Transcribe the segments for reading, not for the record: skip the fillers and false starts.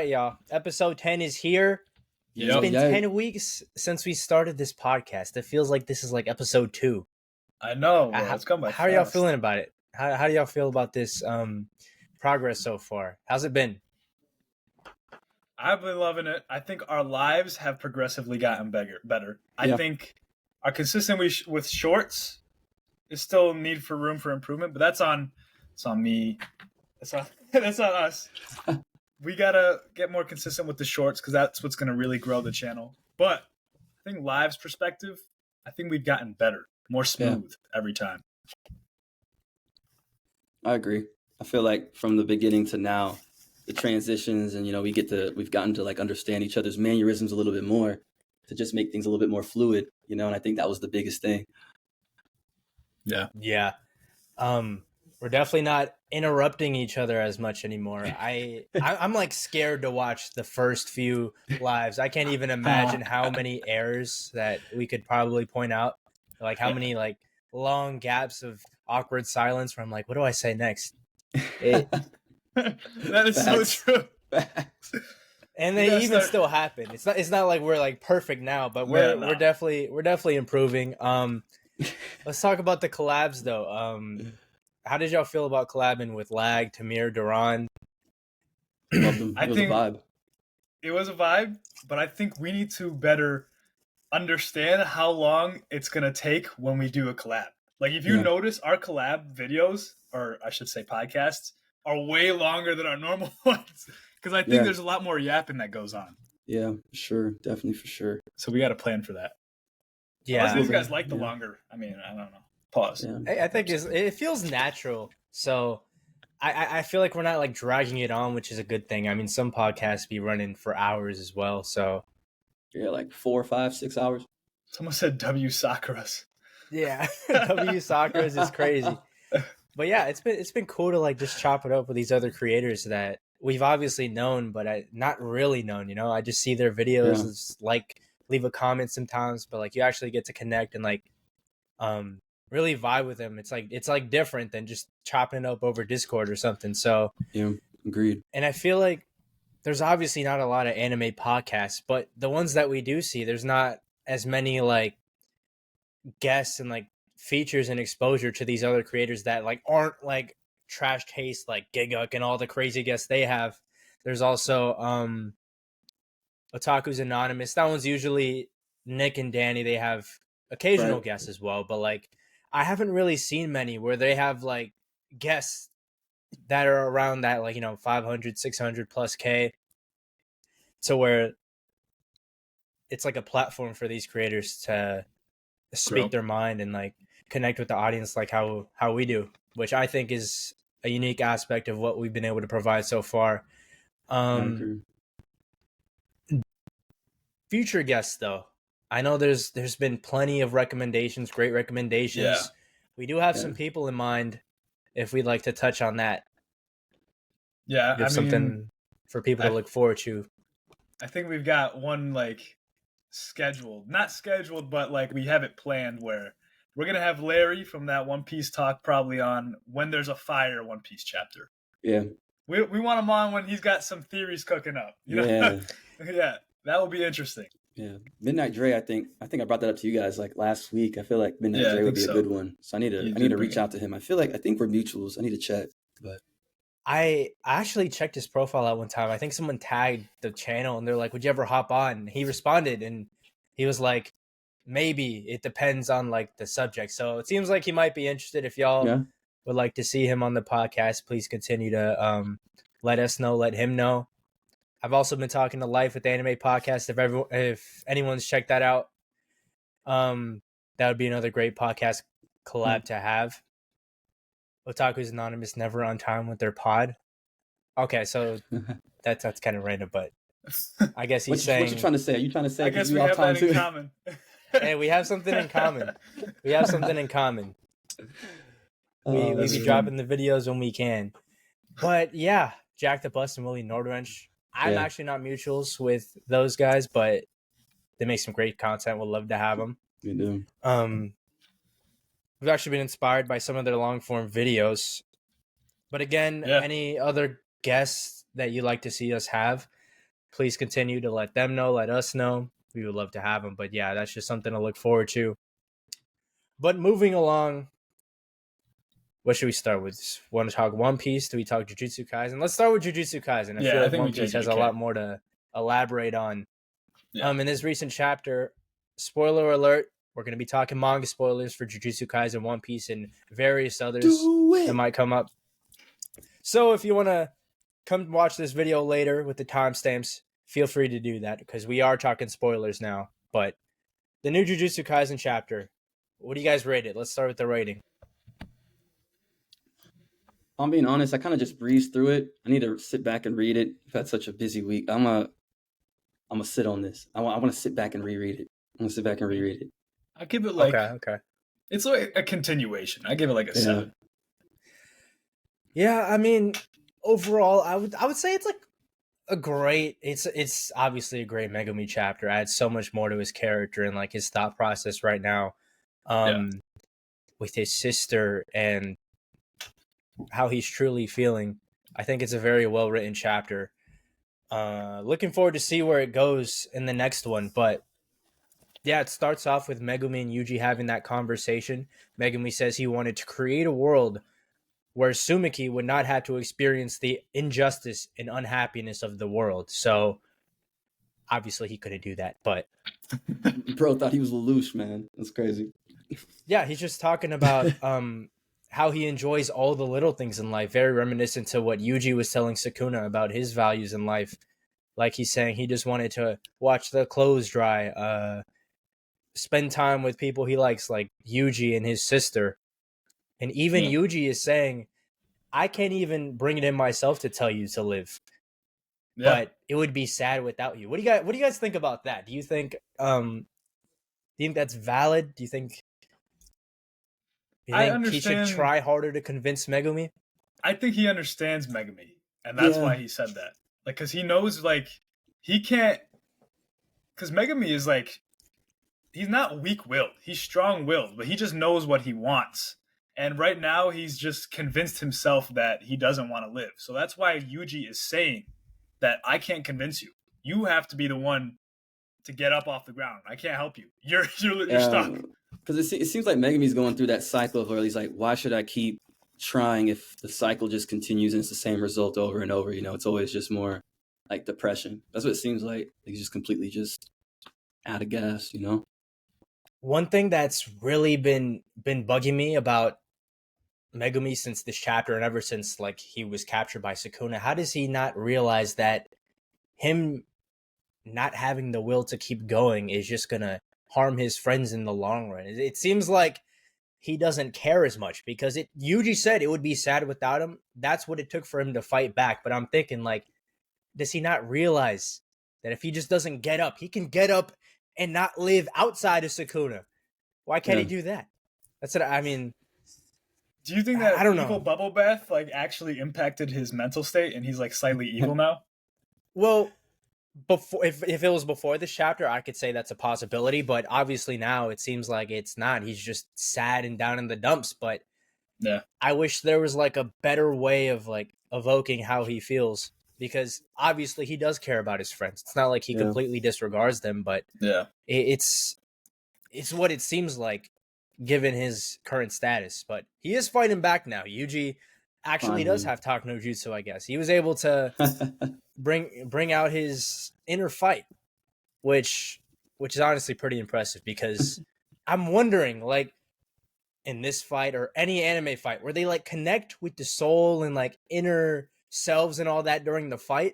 right, y'all. Episode 10 is here. It's been 10 weeks since we started this podcast. It feels like this is like episode 2. I know, bro. It's come by How are y'all feeling about it? How do y'all feel about this progress so far? How's it been? I've been loving it. I think our lives have progressively gotten better. I think our consistency with shorts is still need for room for improvement, but that's on me. That's on us. We gotta get more consistent with the shorts because that's what's gonna really grow the channel. But I think lives perspective, I think we've gotten better, more smooth every time. I agree. I feel like from the beginning to now, the transitions and we've gotten to like understand each other's mannerisms a little bit more to just make things a little bit more fluid, and I think that was the biggest thing. Yeah. We're definitely not interrupting each other as much anymore. I'm like scared to watch the first few lives. I can't even imagine how many errors that we could probably point out. Like how many like long gaps of awkward silence where I'm like, what do I say next? That is so true. And they even still happen. It's not like we're like perfect now, but we're definitely improving. Let's talk about the collabs though. How did y'all feel about collabing with Lag, Tamir, Duran? I think a vibe. It was a vibe, but I think we need to better understand how long it's gonna take when we do a collab. Like if you notice, our collab videos, or I should say podcasts, are way longer than our normal ones because I think there's a lot more yapping that goes on. Yeah, sure, definitely for sure. So we got to plan for that. Yeah, unless these guys like the longer. I mean, I don't know. Pause. I think it feels natural. So I feel like we're not like dragging it on, which is a good thing. I mean, some podcasts be running for hours as well. So like 4, 5, 6 hours. Someone said W Sakura's. Yeah, W Sakura's is crazy. But yeah, it's been cool to like just chop it up with these other creators that we've obviously known, but not really known. I just see their videos, like leave a comment sometimes, but like you actually get to connect and like really vibe with them. It's like different than just chopping it up over Discord or something. So yeah, agreed. And I feel like there's obviously not a lot of anime podcasts, but the ones that we do see, there's not as many like guests and like features and exposure to these other creators that like aren't like trash taste like Giguk and all the crazy guests they have. There's also Otaku's Anonymous. That one's usually Nick and Danny. They have occasional guests as well, but like I haven't really seen many where they have like guests that are around that like 500 600 plus K, to where it's like a platform for these creators to speak their mind and like connect with the audience like how we do, which I think is a unique aspect of what we've been able to provide so far. Future guests though, I know there's been plenty of recommendations, great recommendations. Yeah. We do have some people in mind if we'd like to touch on that. Yeah, I mean, something for people to look forward to. I think we've got one like not scheduled, but like we have it planned where we're going to have Larry from that One Piece talk probably on when there's a fire One Piece chapter. Yeah. We want him on when he's got some theories cooking up. You know? Yeah, that will be interesting. Yeah. Midnight Dre, I think I brought that up to you guys like last week. I feel like Midnight Dre would be a good one. So I need to reach out to him. I think we're mutuals. I need to check. But I actually checked his profile out one time. I think someone tagged the channel and they're like, would you ever hop on? And he responded and he was like, maybe. It depends on like the subject. So it seems like he might be interested. If y'all would like to see him on the podcast, please continue to let us know, let him know. I've also been talking to Life with the Anime Podcast. If anyone's checked that out, that would be another great podcast collab to have. Otaku's Anonymous never on time with their pod. Okay, so that's kind of random, but I guess he's saying. What you trying to say? Are you trying to say? I guess we have that in common. Hey, we have something in common. We be dropping the videos when we can. But yeah, Jack the Bus and Willie Nordwrench. I'm actually not mutuals with those guys, but they make some great content. We'll love to have them. We do. We've actually been inspired by some of their long form videos. But again, any other guests that you'd like to see us have, please continue to let them know, let us know. We would love to have them. But yeah, that's just something to look forward to. But moving along, what should we start with? Want to talk One Piece? Do we talk Jujutsu Kaisen? Let's start with Jujutsu Kaisen. I feel like One Piece has a lot more to elaborate on. Yeah. In this recent chapter, spoiler alert, we're going to be talking manga spoilers for Jujutsu Kaisen, One Piece, and various others that might come up. So if you want to come watch this video later with the timestamps, feel free to do that because we are talking spoilers now. But the new Jujutsu Kaisen chapter, what do you guys rate it? Let's start with the rating. I'm being honest, I kind of just breezed through it. I need to sit back and read it. I've had such a busy week. I'm gonna sit on this. I want to sit back and reread it. I'm gonna sit back and reread it. I give it like okay. It's like a continuation. I give it like a 7. Yeah, I mean, overall, I would say it's like a great. It's obviously a great Megumi chapter. Adds so much more to his character and like his thought process right now, with his sister and how he's truly feeling. I think it's a very well written chapter. Looking forward to see where it goes in the next one, but yeah, it starts off with Megumi and Yuji having that conversation. Megumi says he wanted to create a world where Sumiki would not have to experience the injustice and unhappiness of the world. So obviously he couldn't do that, but bro thought he was Lelouch, man. That's crazy. Yeah, he's just talking about how he enjoys all the little things in life, very reminiscent to what Yuji was telling Sukuna about his values in life. Like he's saying he just wanted to watch the clothes dry, spend time with people he likes, like Yuji and his sister. And even Yuji is saying, I can't even bring it in myself to tell you to live. Yeah. But it would be sad without you. What do you guys think about that? Do you think that's valid? Do you think he should try harder to convince Megumi? I think he understands Megumi, and that's why he said that. Like, because he knows, like, he can't. Because Megumi is like, he's not weak-willed. He's strong-willed, but he just knows what he wants. And right now, he's just convinced himself that he doesn't want to live. So that's why Yuji is saying that I can't convince you. You have to be the one to get up off the ground. I can't help you. You're stuck. Because it seems like Megumi's going through that cycle of where he's like, why should I keep trying if the cycle just continues and it's the same result over and over? You know, it's always just more like depression. That's what it seems like. He's just completely just out of gas, you know? One thing that's really been bugging me about Megumi since this chapter and ever since like he was captured by Sukuna, how does he not realize that him not having the will to keep going is just gonna harm his friends in the long run? It seems like he doesn't care as much because Yuji said it would be sad without him. That's what it took for him to fight back. But I'm thinking, like, does he not realize that if he just doesn't get up, he can get up and not live outside of Sukuna? Why can't he do that? That's what I mean. Do you think that evil bubble bath like actually impacted his mental state and he's like slightly evil now? Well, before if it was before this chapter, I could say that's a possibility, but obviously now it seems like it's not. He's just sad and down in the dumps, but yeah. I wish there was like a better way of like evoking how he feels, because obviously he does care about his friends. It's not like he completely disregards them, but it's what it seems like given his current status. But he is fighting back now. Yuji actually does have talk no jutsu, I guess. He was able to bring out his inner fight, which is honestly pretty impressive, because I'm wondering, like, in this fight or any anime fight where they like connect with the soul and like inner selves and all that during the fight,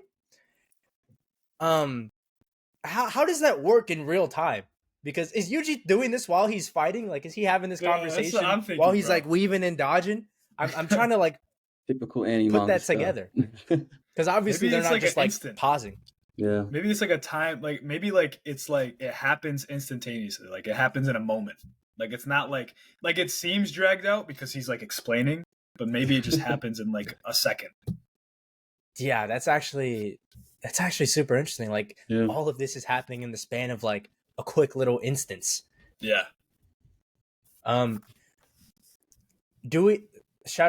how does that work in real time? Because is Yuji doing this while he's fighting? Like, is he having this conversation while he's like weaving and dodging? I'm trying to like typical anime put that together, because obviously they're not like just like pausing. Yeah, maybe it's like a time, like maybe like it's like it happens instantaneously, like it happens in a moment. Like it's not like it seems dragged out because he's like explaining, but maybe it just happens in like a second. Yeah, that's actually super interesting. Like all of this is happening in the span of like a quick little instance. Yeah. Shout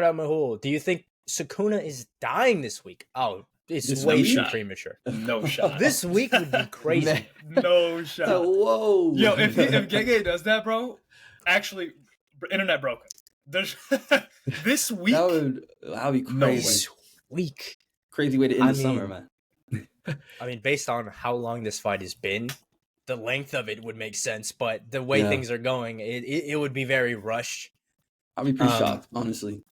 out Mahul. Do you think Sukuna is dying this week? Oh, it's This way week? too premature. No shot. This week would be crazy. Man. No shot. So, whoa. Yo, if Gege does that, bro, actually, internet broken. There's this week. That'd be No way. crazy. This week. Crazy way to end the summer, man. I mean, based on how long this fight has been, the length of it would make sense. But the way things are going, it would be very rushed. I'd be pretty shocked, honestly.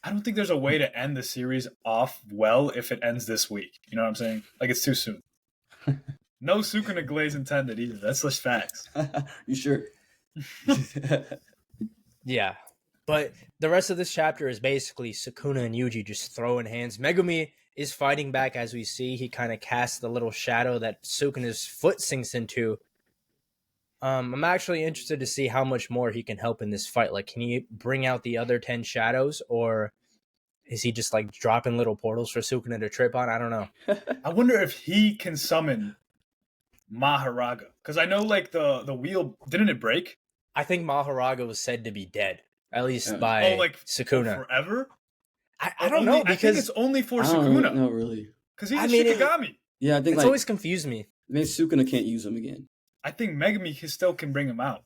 I don't think there's a way to end the series off well if it ends this week. You know what I'm saying? Like, it's too soon. No Sukuna glaze intended either. That's just facts. You sure? Yeah. But the rest of this chapter is basically Sukuna and Yuji just throwing hands. Megumi is fighting back as we see. He kind of casts the little shadow that Sukuna's foot sinks into. I'm actually interested to see how much more he can help in this fight. Like, can he bring out the other 10 shadows, or is he just like dropping little portals for Sukuna to trip on? I don't know. I wonder if he can summon Maharaga. Because I know, like, the wheel, didn't it break? I think Maharaga was said to be dead, at least by Sukuna. Forever? I don't know, because I think it's only for Sukuna. No, really. Because he's a Shikigami. Yeah, I think it's always confused me. Maybe Sukuna can't use him again. I think Megumi still can bring him out.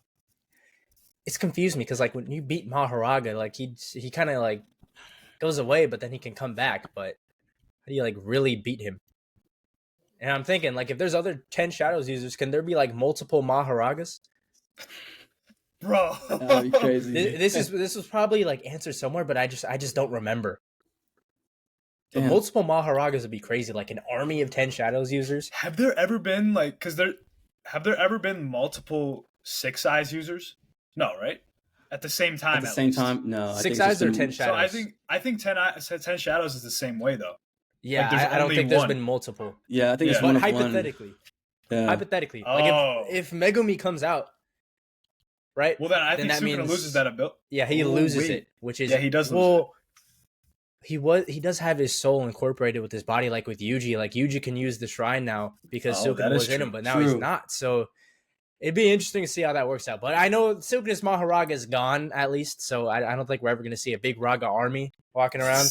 It's confused me because, like, when you beat Maharaga, like, he kind of like goes away, but then he can come back. But how do you like really beat him? And I'm thinking, like, if there's other 10 Shadows users, can there be like multiple Maharagas? Bro, that'd be crazy. This was probably like answered somewhere, but I just don't remember. But Damn. multiple Maharagas would be crazy, like an army of 10 Shadows users. Have there ever been have there ever been multiple 6 Eyes users? No, right? At the same time. At the same time, no. 6 Eyes or 10 Shadows. So I think 10 Shadows is the same way though. Yeah, like, I don't think there's been multiple. Yeah, I think it's but one of hypothetically. one. Yeah. Hypothetically, like if Megumi comes out, right? Well, then I think that Sukuna means, loses that ability. Yeah, he loses it, which is he does lose it. He does have his soul incorporated with his body, like with Yuji. Like Yuji can use the shrine now because Sukuna was in him, but now he's not. So it'd be interesting to see how that works out. But I know Sukuna's Maharaga is gone at least, so I don't think we're ever going to see a big Raga army walking around.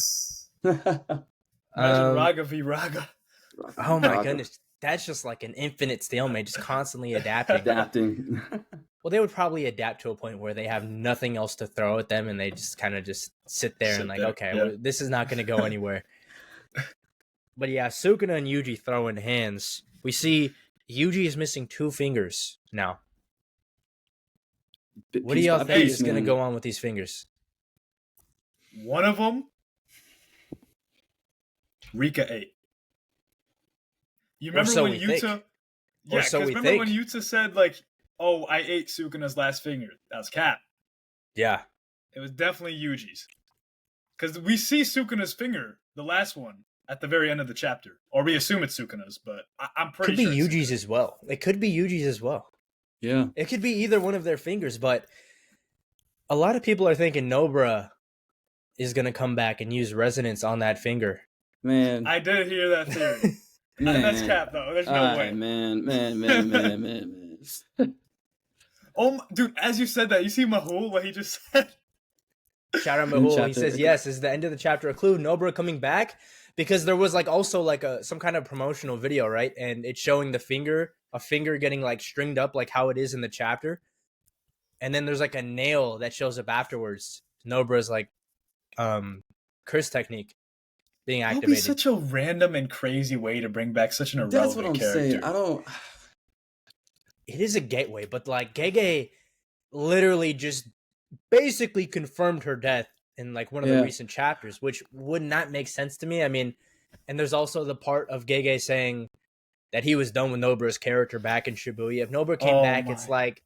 Imagine Raga v Raga. Oh my goodness, that's just like an infinite stalemate, just constantly adapting. Well, they would probably adapt to a point where they have nothing else to throw at them, and they just kind of just sit there and like, okay, well, this is not going to go anywhere. But yeah, Sukuna and Yuji throwing hands. We see Yuji is missing 2 fingers now. What do y'all think is going to go on with these fingers? One of them, Rika ate. You remember when Yuta? Yeah, because remember when Yuta said like, "Oh, I ate Sukuna's last finger." That was cap. Yeah, it was definitely Yuji's. Because we see Sukuna's finger, the last one, at the very end of the chapter, or we assume it's Sukuna's, but I'm pretty sure could be Yuji's as well. It could be Yuji's as well. Yeah, it could be either one of their fingers. But a lot of people are thinking Nobara is gonna come back and use resonance on that finger. Man, I did hear that theory. That's cap though. There's no way. Man. Oh, dude! As you said that, you see Mahul what he just said. Shout out Mahul. He says, "Yes, is the end of the chapter a clue? Nobara coming back?" Because there was like also like some kind of promotional video, right? And it's showing a finger getting like stringed up, like how it is in the chapter. And then there's like a nail that shows up afterwards. Nobara's like curse technique being activated. That would be such a random and crazy way to bring back such an irrelevant character. Saying. It is a gateway, but like Gege literally just basically confirmed her death in like one of the recent chapters, which would not make sense to me. I mean, and there's also the part of Gege saying that he was done with Nobara's character back in Shibuya. If Nobara came back, it's like,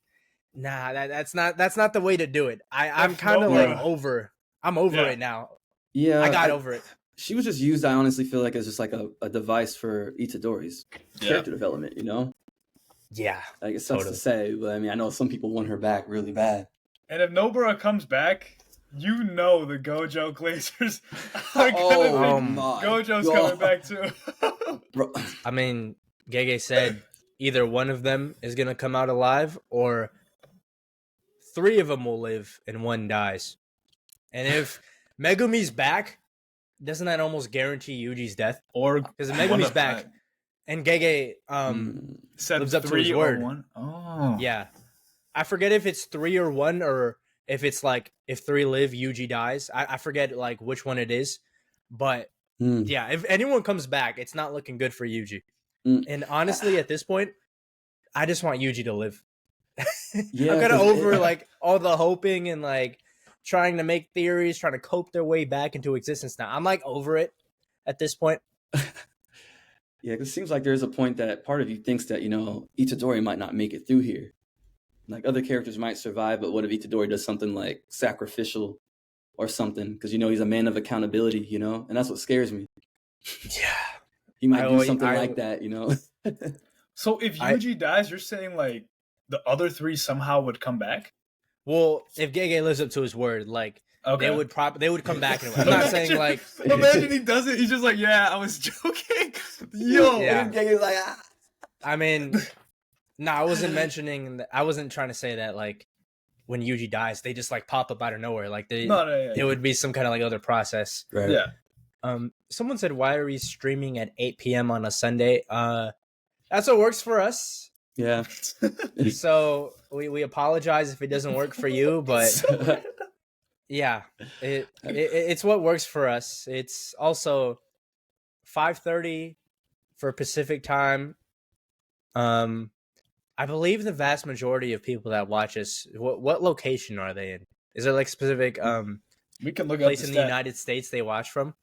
nah, that's not the way to do it. I'm kind of like over. I'm over it now. Yeah, I got over it. She was just used, I honestly feel like, as just like a device for Itadori's character development, you know? Yeah. Like, it sucks to say, but I mean, I know some people want her back really bad. And if Nobara comes back, you know the Gojo Glazers are gonna think Gojo's coming back too. Bro. I mean, Gege said either one of them is gonna come out alive, or 3 of them will live and 1 dies. And if Megumi's back, doesn't that almost guarantee Yuji's death? Or Because Megumi's back, and Gege said lives up to 3 his or word. 1. Oh. Yeah. I forget if it's 3 or 1, or if it's like if 3 live, Yuji dies. I forget like which one it is. But yeah, if anyone comes back, it's not looking good for Yuji. And honestly, at this point, I just want Yuji to live. Yeah, I'm kind of 'cause over like all the hoping and like trying to make theories, trying to cope their way back into existence now. I'm like over it at this point. Yeah, 'cause it seems like there's a point that part of you thinks that, you know, Itadori might not make it through here. Like other characters might survive, but what if Itadori does something like sacrificial or something? Because, you know, he's a man of accountability, you know, and that's what scares me. Yeah. He might do something like that, you know. So if Yuji dies, you're saying like the other 3 somehow would come back? Well, if Gege lives up to his word, like Okay. they would come back anyway. I'm not saying like Imagine he does it. He's just like, yeah, I was joking. Yo. Yeah. Gege's like, I mean, no, I wasn't mentioning that. I wasn't trying to say that like when Yuji dies, they just like pop up out of nowhere. Like it would be some kind of like other process. Right. Yeah. Someone said, why are we streaming at 8 p.m. on a Sunday? That's what works for us. Yeah. So we apologize if it doesn't work for you, but yeah, it's what works for us. It's also 5:30 for Pacific time. I believe the vast majority of people that watch us, what location are they in? Is there like specific we can look place up in the United States they watch from?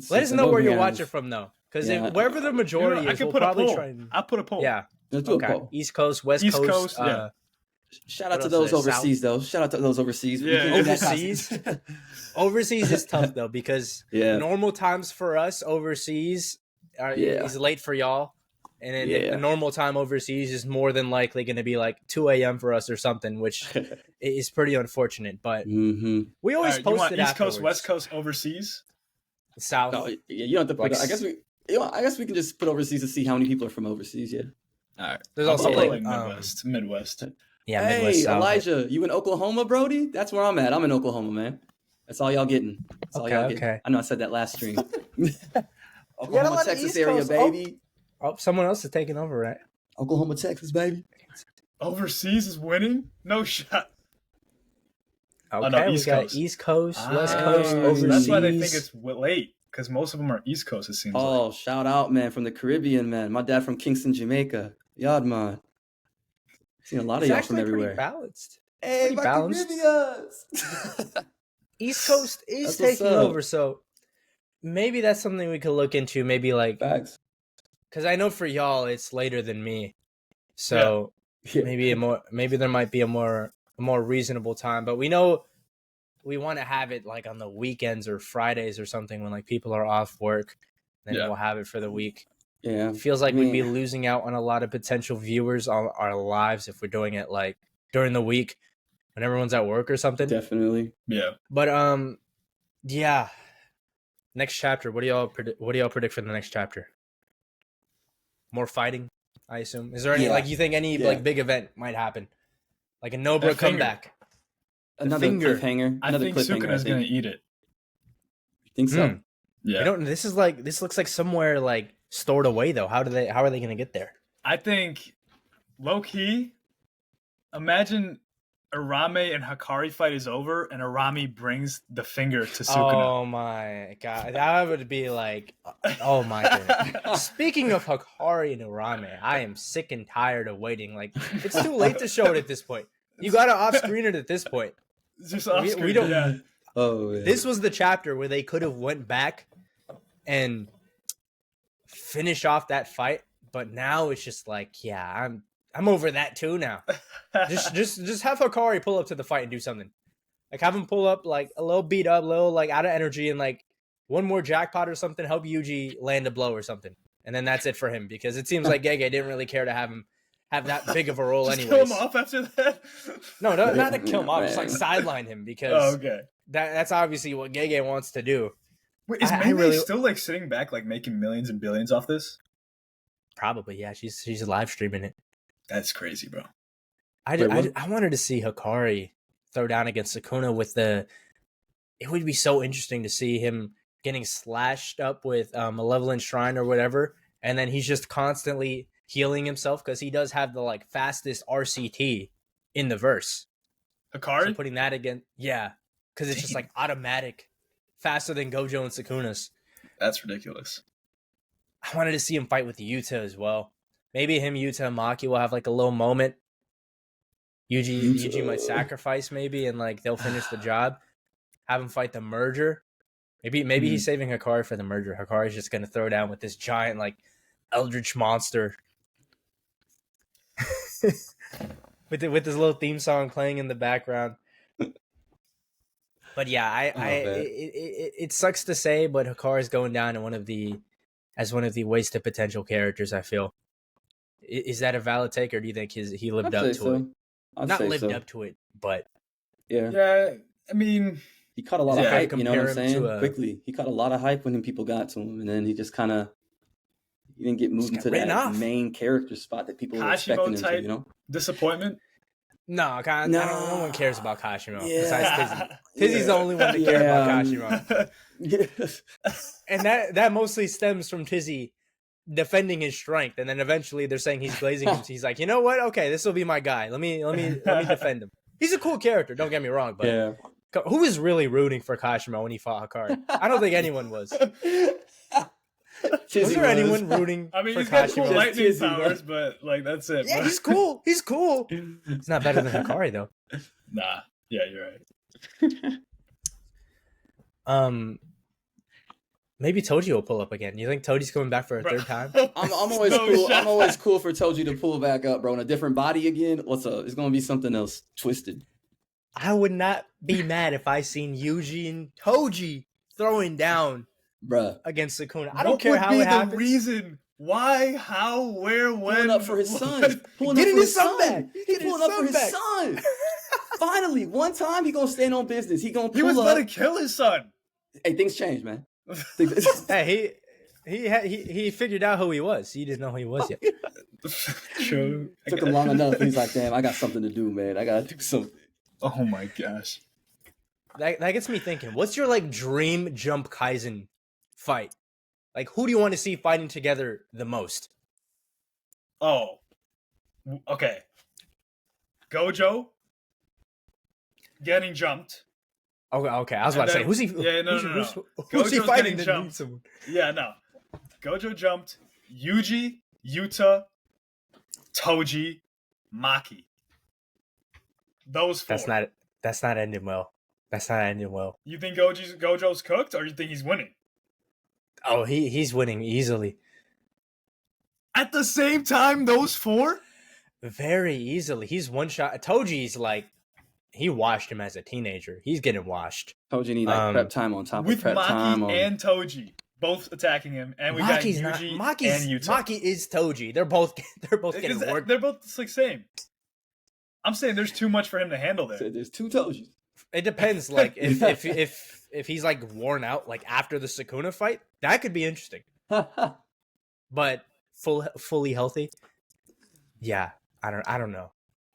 Let us I know where you're have- watching from, though, because Yeah. wherever the majority I is, can we'll put a probably poll. try and I'll put a poll. yeah. Let's do a Okay, poll. East Coast, West East Coast. Coast, yeah. Shout out What to else those is there? overseas, though. Shout out to those overseas. We Yeah. can do that Overseas? concept. Overseas is tough though, because Yeah. normal times for us overseas is late for y'all, and then Yeah. the normal time overseas is more than likely going to be like 2 a.m. for us or something, which is pretty unfortunate. But Mm-hmm. we always Alright, you post want it East afterwards. Coast, West Coast, overseas? South. No, yeah, you don't have to put. Like- I guess we. You know, I guess we can just put overseas to see how many people are from overseas. Yeah. All right. There's I'll also put, like Midwest. yeah, Hey, Midwest, South. Elijah, you in Oklahoma, Brody? That's where I'm at. I'm in Oklahoma, man. That's all y'all getting. That's all y'all getting. Okay. I know I said that last stream. gotta Oklahoma, let the Texas East area, Coast- baby. Oh, someone else is taking over, right? Oklahoma, Texas, baby. Overseas is winning? No shot. Okay, no, we East got Coast. East Coast, West Coast, Ah, overseas. That's why they think it's late, because most of them are East Coast, it seems Oh, like. shout out, man, from the Caribbean, man. My dad from Kingston, Jamaica. Yard, man. Seen a lot of It's y'all actually from everywhere. pretty balanced. Hey, pretty my balanced. Caribbeans. East Coast is That's what's taking up. over, so maybe that's something we could look into. Maybe like, Facts. because I know for y'all it's later than me, so Yeah. maybe there might be a more reasonable time. But we know we want to have it like on the weekends or Fridays or something when like people are off work. Then Yeah. we'll have it for the week. Yeah. It feels like I we'd be mean- losing out on a lot of potential viewers on our lives if we're doing it like during the week when everyone's at work or something. Definitely. Yeah. But yeah. Next chapter. What do y'all predict for the next chapter? More fighting, I assume. Is there any Yeah. like you think any Yeah. like big event might happen, like a Nobra That finger. comeback? Another finger. cliffhanger. I Another think cliffhanger. Sukuna's going to eat it. Think so. Hmm. Yeah. I don't. This looks like somewhere like stored away though. How are they going to get there? I think, low key, imagine Arame and Hakari fight is over, and Arame brings the finger to Sukuna. Oh my god, that would be like, oh my goodness. Speaking of Hakari and Urame, I am sick and tired of waiting. Like, it's too late to show it at this point. You got to off-screen it at this point. Just off We screen. don't. Yeah. Oh, yeah. This was the chapter where they could have went back and finish off that fight, but now it's just like, yeah, I'm over that too now. Just have Hakari pull up to the fight and do something. Like have him pull up like a little beat up, a little like out of energy, and like one more jackpot or something, help Yuji land a blow or something. And then that's it for him, because it seems like Gege didn't really care to have him have that big of a role Just anyways. kill him off after that. No, not to kill him off, just like Man. sideline him, because Oh, okay. that's obviously what Gege wants to do. Wait, is I Mei really- still like sitting back, like making millions and billions off this? Probably, yeah. She's live streaming it. That's crazy, bro. I wanted to see Hikari throw down against Sukuna with the it would be so interesting to see him getting slashed up with Malevolent Shrine or whatever, and then he's just constantly healing himself because he does have the like fastest RCT in the verse. Hikari? So putting that again, yeah, because it's just like automatic, faster than Gojo and Sukuna's. That's ridiculous. I wanted to see him fight with Yuta as well. Maybe him, Yuta, and Maki will have like a little moment. Yuji might sacrifice maybe, and like they'll finish the job. Have him fight the merger. Maybe he's saving Hikari for the merger. Hikari's just gonna throw down with this giant like eldritch monster. with this little theme song playing in the background. But yeah, it sucks to say, but Hikari's going down in as one of the wasted potential characters, I feel. Is that a valid take, or do you think he lived up to it? Not lived up to it, but yeah. I mean, he caught a lot of hype. You know what I'm saying? Quickly, he caught a lot of hype when people got to him, and then he just kind of he didn't get moved into that main character spot that people were expecting him to. You know, disappointment. No, no one cares about Kashimo besides Tizzy. Tizzy's the only one that cares about Kashimo. And that mostly stems from Tizzy defending his strength, and then eventually they're saying he's glazing him. So he's like, you know what? Okay, this will be my guy. Let me defend him. He's a cool character. Don't get me wrong, but who was really rooting for Kashimo when he fought Hikari? I don't think anyone was. Was there anyone rooting for he's Kashimo? got cool lightning powers, but like that's it. Yeah, he's cool. He's cool. He's not better than Hikari though. Nah. Yeah, you're right. Maybe Toji will pull up again. You think Toji's coming back for a third time? I'm always cool. I'm always cool for Toji to pull back up, bro. In a different body again. What's up? It's gonna be something else twisted. I would not be mad if I seen Yuji and Toji throwing down, bruh, against Sukuna. I don't care how it happens. The reason why, how, where, when? Pulling up for his son. Getting his son back. He's pulling up for his son. Finally, one time he gonna stand on business. He gonna pull up. He was about to kill his son. Hey, things change, man. Hey, he figured out who he was. He didn't know who he was yet. True. Took him long enough. He's like, damn, I got something to do, man. I gotta do something. Oh my gosh. That gets me thinking. What's your like dream Jump Kaisen fight? Like, who do you want to see fighting together the most? Oh, okay. Gojo getting jumped. Okay. I was about to say, who's he? Yeah, no. Who's he fighting? Yeah, no. Gojo jumped. Yuji, Yuta, Toji, Maki. Those four. That's not ending well. That's not ending well. You think Gojo's cooked, or you think he's winning? Oh, he's winning easily. At the same time, those four? Very easily. He's one shot. Toji's like, he washed him as a teenager. He's getting washed. Toji need like prep time on top of prep time. With Maki and Toji both attacking him, and we got Yuji and Yuta. Maki is Toji. They're both getting worked. They're both like same. I'm saying there's too much for him to handle there. So there's two Tojis. It depends. Like if he's like worn out, like after the Sukuna fight, that could be interesting. But fully healthy, yeah. I don't know.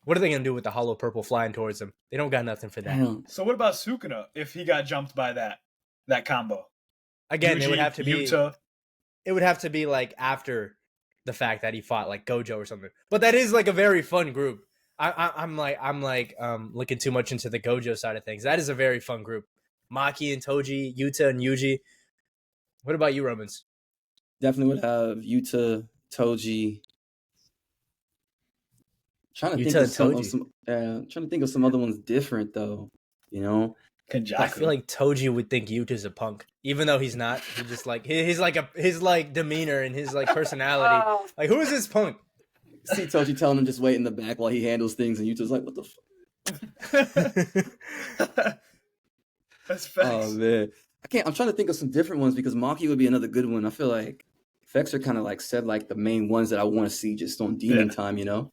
What are they gonna do with the hollow purple flying towards them? They don't got nothing for that. So what about Sukuna if he got jumped by that combo? Again, Yuji, it would have to be Yuta. It would have to be like after the fact that he fought like Gojo or something. But that is like a very fun group. I'm looking too much into the Gojo side of things. That is a very fun group. Maki and Toji, Yuta and Yuji. What about you, Romans? Definitely would have Yuta, Toji. Trying to think of some other ones different though. You know, Kenjaku. I feel like Toji would think Yuta's a punk, even though he's not. He just like his like demeanor and his like personality. Like, who is this punk? See Toji telling him just wait in the back while he handles things, and Yuta's like, "What the fuck?" That's facts. Oh man, I'm trying to think of some different ones because Maki would be another good one. I feel like Fexer kind of like said like the main ones that I want to see just on Demon Time, you know?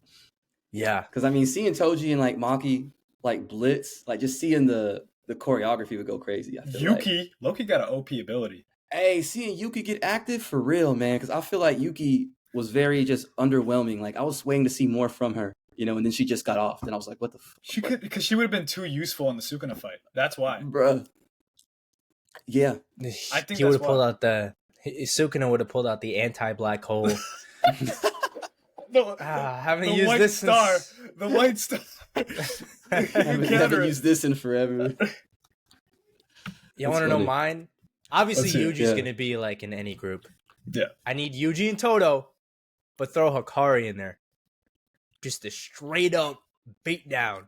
Yeah, because I mean, seeing Toji and like Maki like blitz, like just seeing the choreography would go crazy. I feel Yuki, Loki got an OP ability. Hey, seeing Yuki get active for real, man, because I feel like Yuki was very just underwhelming. Like I was waiting to see more from her, you know, and then she just got off. And I was like, what the fuck? She could, because she would have been too useful in the Sukuna fight. That's why. Bruh. Yeah. I think he would have that's pulled why. out Sukuna would have pulled out the anti-black hole. Haven't The used white this star. since... The white star. Haven't used this in forever. You want to know funny. mine? Obviously, Let's hear it. Yuji's Yeah. going to be like in any group. Yeah. I need Yuji and Toto, but throw Hikari in there. Just a straight up beatdown.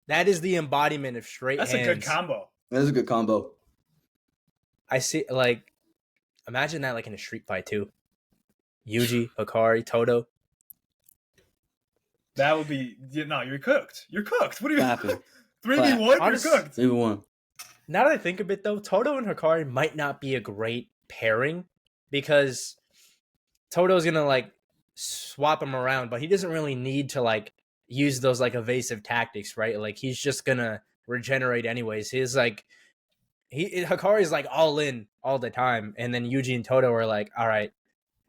That is the embodiment of straight That's hands. a good combo. That's a good combo. I see, like, imagine that like in a street fight too. Yuji, Hikari, Toto. That would be you're cooked. You're cooked. What do you Clapping. 3v1? You're Honest- cooked. 3-1. Now that I think of it though, Toto and Hikari might not be a great pairing because Toto's gonna like swap him around, but he doesn't really need to like use those like evasive tactics, right? Like he's just gonna regenerate anyways. He's like Hikari's like all in all the time, and then Yuji and Toto are like, all right,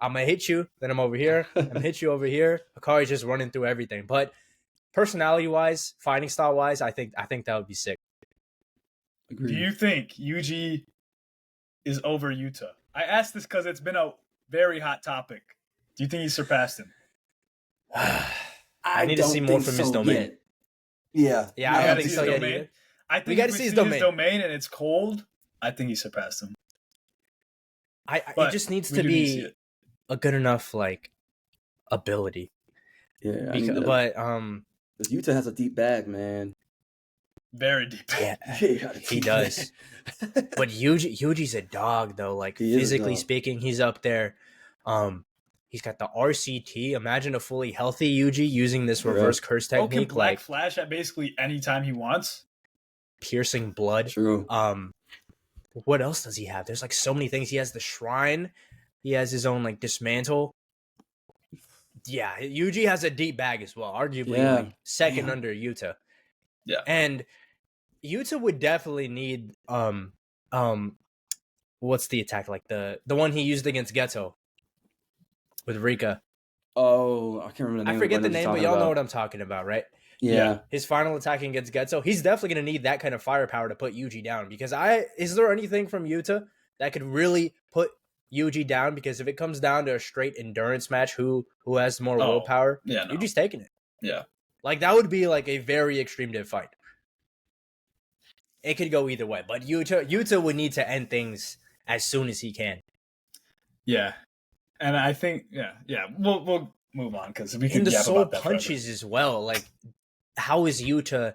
I'm gonna hit you, then I'm over here, I'm gonna hit you over here. Hikari's just running through everything. But personality wise, fighting style wise, I think that would be sick. Agreed. Do you think Yuji is over Yuta? I asked this because it's been a very hot topic. Do you think he surpassed him? I need to see more from his domain. Yeah. Yeah, I don't think so yet domain. either. I think We gotta if see his domain. and it's cold, I think he surpassed him. It But just needs we to do need to see be it. a good enough like ability. Yeah. But Yuta has a deep bag, man. Very deep. yeah, He got a he deep does. bag. But Yuji's a dog though. Like He is a physically dog. speaking, he's up there. He's got the RCT. Imagine a fully healthy Yuji using this reverse curse Oh, can technique, Black like Flash at basically any time he wants? piercing blood. True. What else does he have? There's like so many things. He has the shrine. He has his own like dismantle. Yeah, Yuji has a deep bag as well. Arguably Yeah. like second Damn. under Yuta. Yeah. And Yuta would definitely need what's the attack, like the one he used against Geto with Rika. Oh, I can't remember the name. I forget of the what name, but y'all know what I'm talking about, right? Yeah. His final attack against Geto. He's definitely gonna need that kind of firepower to put Yuji down. Because is there anything from Yuta that could really put Yuji down? Because if it comes down to a straight endurance match, who has more Oh, willpower, Yeah, no. Yuji's taking it. Yeah. Like that would be like a very extreme div fight. It could go either way, but Yuta would need to end things as soon as he can. Yeah. And I think, we'll move on because we can And the yap soul about that punches as well. Like, how is Yuta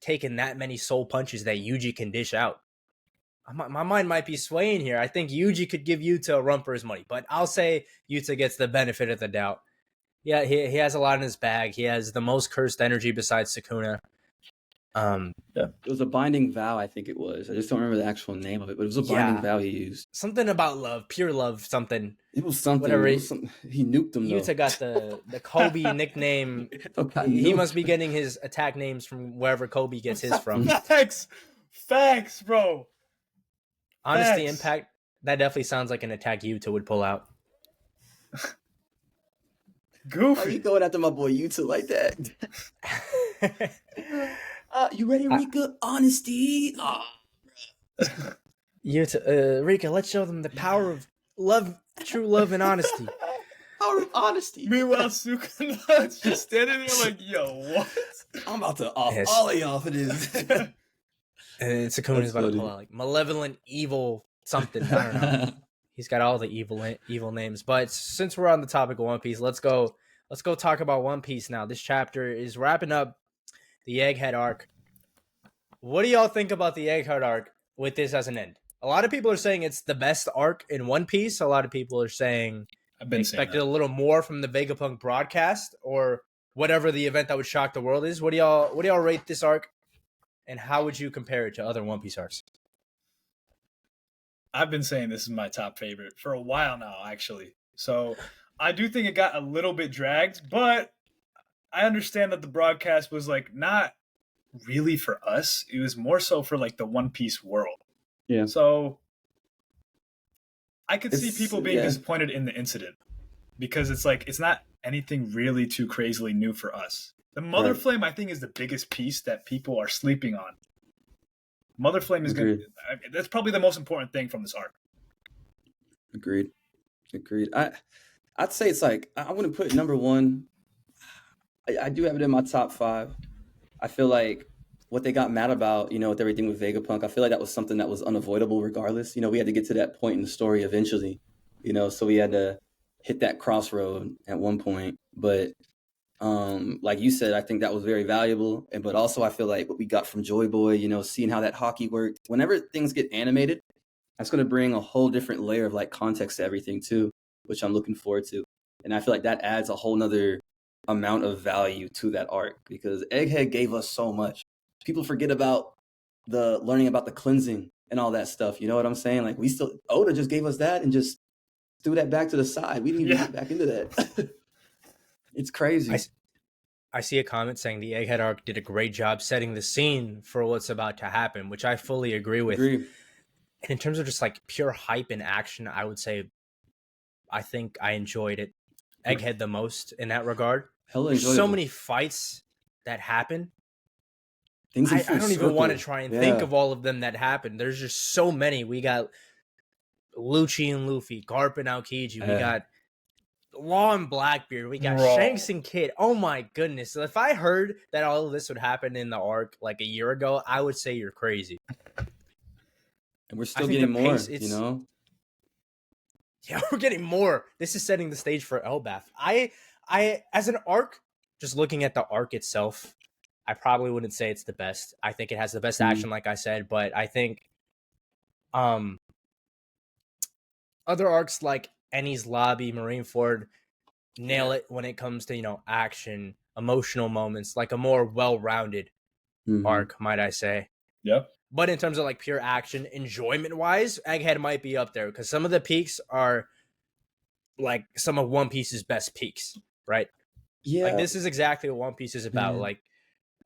taking that many soul punches that Yuji can dish out? My mind might be swaying here. I think Yuji could give Yuta a run for his money, but I'll say Yuta gets the benefit of the doubt. Yeah, he has a lot in his bag. He has the most cursed energy besides Sukuna. It was a binding vow, I think it was. I just don't remember the actual name of it, but it was a binding vow he used. Something about love, pure love, something. It was something. Whatever. He nuked him, though. Yuta got the Kobe nickname. He must be getting his attack names from wherever Kobe gets his from. Facts, bro. Honesty Facts. Impact, that definitely sounds like an attack Yuta would pull out. Why are you Goofy. going after my boy Yuta like that? You ready, Rika? Honesty. Yuta, Rika, let's show them the power of love, true love and honesty. Power of honesty. Meanwhile, Sukuna's just standing there like, yo, what? I'm about to off Yes. all of y'all for this. And Sukuna's about to pull out like malevolent, evil something. I don't know. He's got all the evil names. But since we're on the topic of One Piece, let's go talk about One Piece now. This chapter is wrapping up the Egghead arc. What do y'all think about the Egghead arc with this as an end? A lot of people are saying it's the best arc in One Piece. A lot of people are saying I've been saying expected that. a little more from the Vegapunk broadcast or whatever the event that would shock the world is. What do y'all rate this arc? And how would you compare it to other One Piece arcs? I've been saying this is my top favorite for a while now, actually. So I do think it got a little bit dragged, but I understand that the broadcast was like not really for us. It was more so for like the One Piece world. Yeah. So I could see It's- people being yeah. disappointed in the incident because it's like it's not anything really too crazily new for us. The Mother Right. Flame, I think, is the biggest piece that people are sleeping on. Mother Flame is going to. That's probably the most important thing from this arc. Agreed. I'd say it's like, I wouldn't put it number one. I do have it in my top 5. I feel like what they got mad about, with everything with Vegapunk, I feel like that was something that was unavoidable regardless. We had to get to that point in the story eventually, so we had to hit that crossroad at one point. But like you said, I think that was very valuable. But also I feel like what we got from Joy Boy, seeing how that hockey worked, whenever things get animated, that's going to bring a whole different layer of like context to everything too, which I'm looking forward to. And I feel like that adds a whole nother amount of value to that arc, because Egghead gave us so much. People forget about the learning about the cleansing and all that stuff. You know what I'm saying? Like Oda just gave us that and just threw that back to the side. We didn't even get back into that. It's crazy. I see a comment saying the Egghead arc did a great job setting the scene for what's about to happen, which I fully agree with. And in terms of just like pure hype and action, I would say I think I enjoyed it. Egghead the most in that regard. There's so many fights that happen. I don't even want to try and think of all of them that happened. There's just so many. We got Lucci and Luffy, Garp and Aokiji. We got Law and Blackbeard. We got Shanks and Kid. Oh my goodness. So if I heard that all of this would happen in the arc like a year ago, I would say you're crazy. And we're still getting more, Yeah, we're getting more. This is setting the stage for ELBAF. I as an arc, just looking at the arc itself, I probably wouldn't say it's the best. I think it has the best action, like I said, but I think other arcs like Enies Lobby, Marineford nail it when it comes to, action, emotional moments, like a more well-rounded arc, might I say. Yep. But in terms of like pure action, enjoyment-wise, Egghead might be up there because some of the peaks are like some of One Piece's best peaks, right? Yeah. Like this is exactly what One Piece is about. Like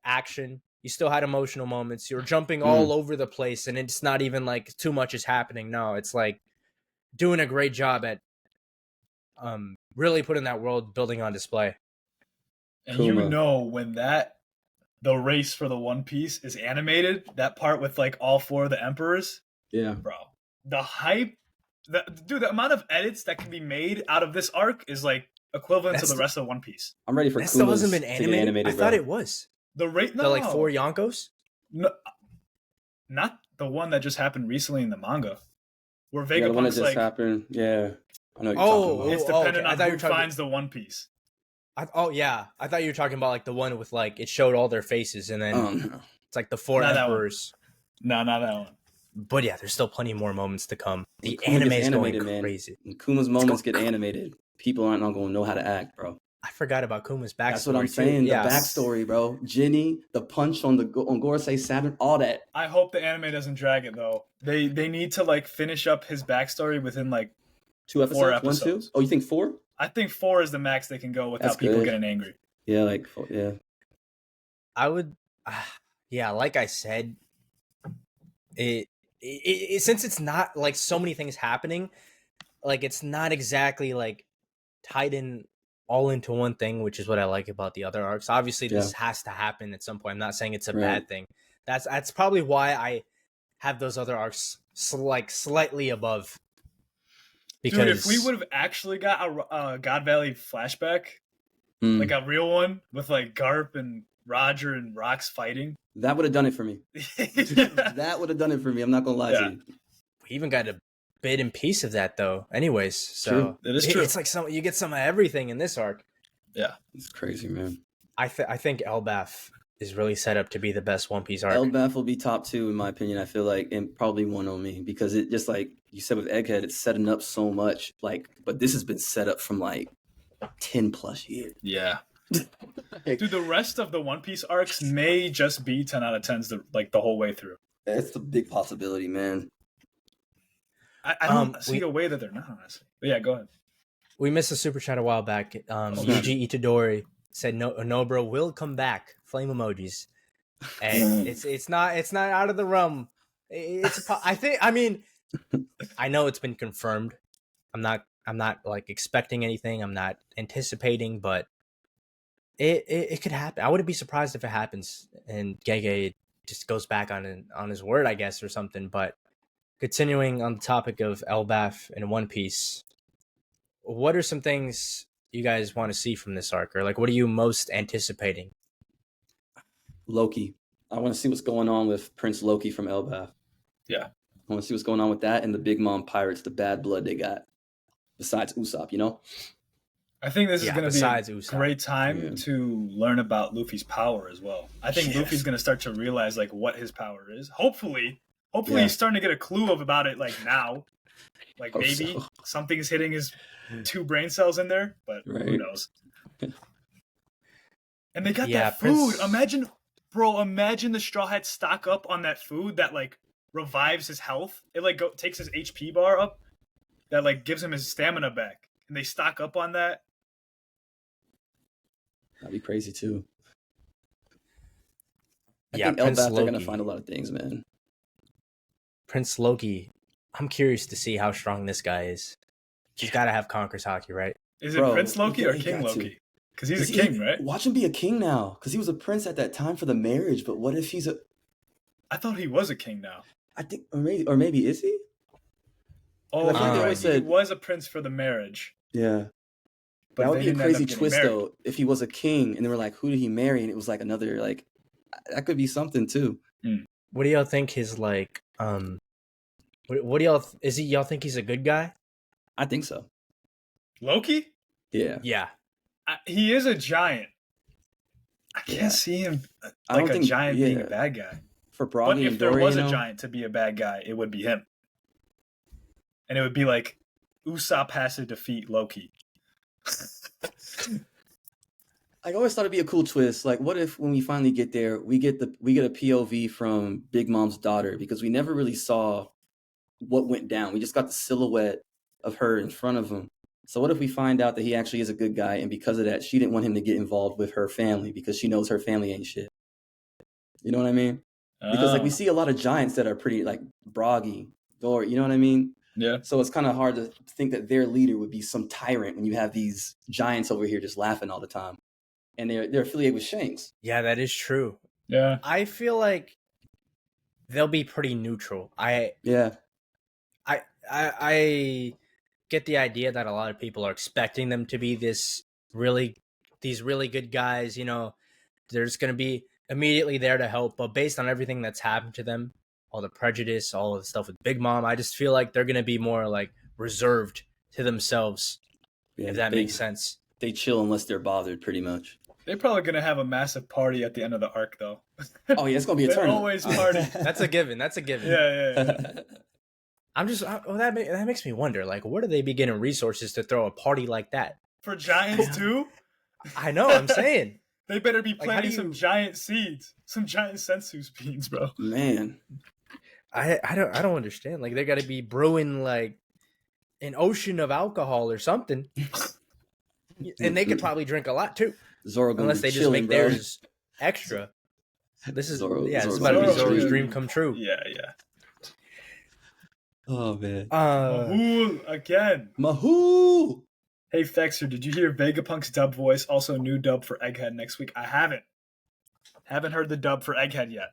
action, you still had emotional moments. You're jumping all over the place, and it's not even like too much is happening. No, it's like doing a great job at really putting that world building on display. And when the race for the One Piece is animated, that part with like all 4 of the emperors, bro, the hype, the amount of edits that can be made out of this arc is like equivalent to the rest of One Piece. I'm ready for that still hasn't been animated. I thought it was the rate. The like 4 Yonkos. No, not the one that just happened recently in the manga, where Vegapunk's like happened. Yeah, I know what you're talking about. It's dependent on who finds the One Piece. I thought you were talking about like the one with like it showed all their faces and then it's like the 4 emperors. No, not that one. But yeah, there's still plenty more moments to come. The anime is going crazy. When Kuma's moments get animated, people aren't going to know how to act, bro. I forgot about Kuma's backstory. That's what I'm saying. The backstory, bro. Jenny, the punch on Gorosei Saturn, all that. I hope the anime doesn't drag it though. They need to like finish up his backstory within like 2 episodes. 4 episodes. 1, 2? Oh, you think 4? I think 4 is the max they can go without people getting angry. Yeah, I would, like I said, it since it's not like so many things happening, like it's not exactly like tied in all into one thing, which is what I like about the other arcs. Obviously, this has to happen at some point. I'm not saying it's a bad thing. That's probably why I have those other arcs like slightly above. Because dude, if we would have actually got a God Valley flashback, like a real one with like Garp and Roger and Rox fighting, that would have done it for me. That would have done it for me. I'm not gonna lie to you. We even got a bit and piece of that though. Anyways, so it is true. It's like you get some of everything in this arc. Yeah, it's crazy, man. I think ELBAF is really set up to be the best One Piece arc. ELBAF will be top 2 in my opinion. I feel like, and probably 1 on me, because it just like you said with Egghead, it's setting up so much. Like, but this has been set up from like 10 plus years. Yeah. Dude, the rest of the One Piece arcs may just be 10 out of 10s the whole way through. That's a big possibility, man. I don't see a way that they're not, honestly. But yeah, go ahead. We missed a super chat a while back. Yuji Itadori said no bro will come back. Flame emojis. And it's not out of the realm. I know it's been confirmed. I'm not like expecting anything. I'm not anticipating, but it could happen. I wouldn't be surprised if it happens and Gege just goes back on his word, I guess, or something. But continuing on the topic of ELBAF and One Piece, what are some things you guys want to see from this arc, or like what are you most anticipating? Loki. I want to see what's going on with Prince Loki from ELBAF. Yeah. I want to see what's going on with that and the Big Mom Pirates, the bad blood they got. Besides Usopp, you know? I think this is going to be a Usopp. great time to learn about Luffy's power as well. I think Luffy's going to start to realize like what his power is. Hopefully he's starting to get a clue about it like now. Like maybe something's hitting his 2 brain cells in there, but who knows? And they got that food. Imagine the Straw Hats stock up on that food that like revives his health. It like takes his HP bar up. That like gives him his stamina back. And they stock up on that. That'd be crazy too. I Yeah, think Prince ELBAF, they're Loki. gonna find a lot of things, man. Prince Loki, I'm curious to see how strong this guy is. He's got to have Conqueror's Haki, right? Is it Prince Loki or King Loki? Because he's a king, right? Watch him be a king now. Because he was a prince at that time for the marriage. But what if he's a? I thought he was a king now. I think, or maybe is he? Oh, I think they always said he was a prince for the marriage. Yeah. But that would be a crazy twist, married. though, if he was a king and they were like, who did he marry? And it was like another, like, that could be something, too. What do y'all think his, like, what do y'all think he's a good guy? I think so. Loki? Yeah. Yeah. He is a giant. I can't see him like a giant being a bad guy. For Broggy but if and there Dory, was a giant to be a bad guy, it would be him. And it would be like, Usopp has to defeat Loki. I always thought it'd be a cool twist. Like, what if when we finally get there, we get a POV from Big Mom's daughter, because we never really saw what went down. We just got the silhouette of her in front of him. So what if we find out that he actually is a good guy, and because of that, she didn't want him to get involved with her family because she knows her family ain't shit. You know what I mean? Because like we see a lot of giants that are pretty like Broggy, Dory. You know what I mean? Yeah. So it's kind of hard to think that their leader would be some tyrant when you have these giants over here just laughing all the time. And they're affiliated with Shanks. Yeah, that is true. Yeah. I feel like they'll be pretty neutral. I get the idea that a lot of people are expecting them to be these really good guys. You know, they're just going to be immediately there to help. But based on everything that's happened to them, all the prejudice, all of the stuff with Big Mom, I just feel like they're going to be more like reserved to themselves, if that makes sense. They chill unless they're bothered, pretty much. They're probably going to have a massive party at the end of the arc, though. Oh, yeah, it's going to be a tournament. Always party. That's a given. Yeah. I'm just, that makes me wonder, like, where do they be getting resources to throw a party like that? For giants, too? I know, I'm saying. They better be planting some giant seeds. Some giant sensu beans, bro. Man. I don't understand. Like, they got to be brewing, like, an ocean of alcohol or something. And they could probably drink a lot, too. Zoro unless they just make theirs extra. This is this is about to be Zoro's dream come true. Yeah. Oh man. Mahoo again. Mahoo. Hey Fexer, did you hear Vegapunk's dub voice? Also new dub for Egghead next week. I haven't heard the dub for Egghead yet.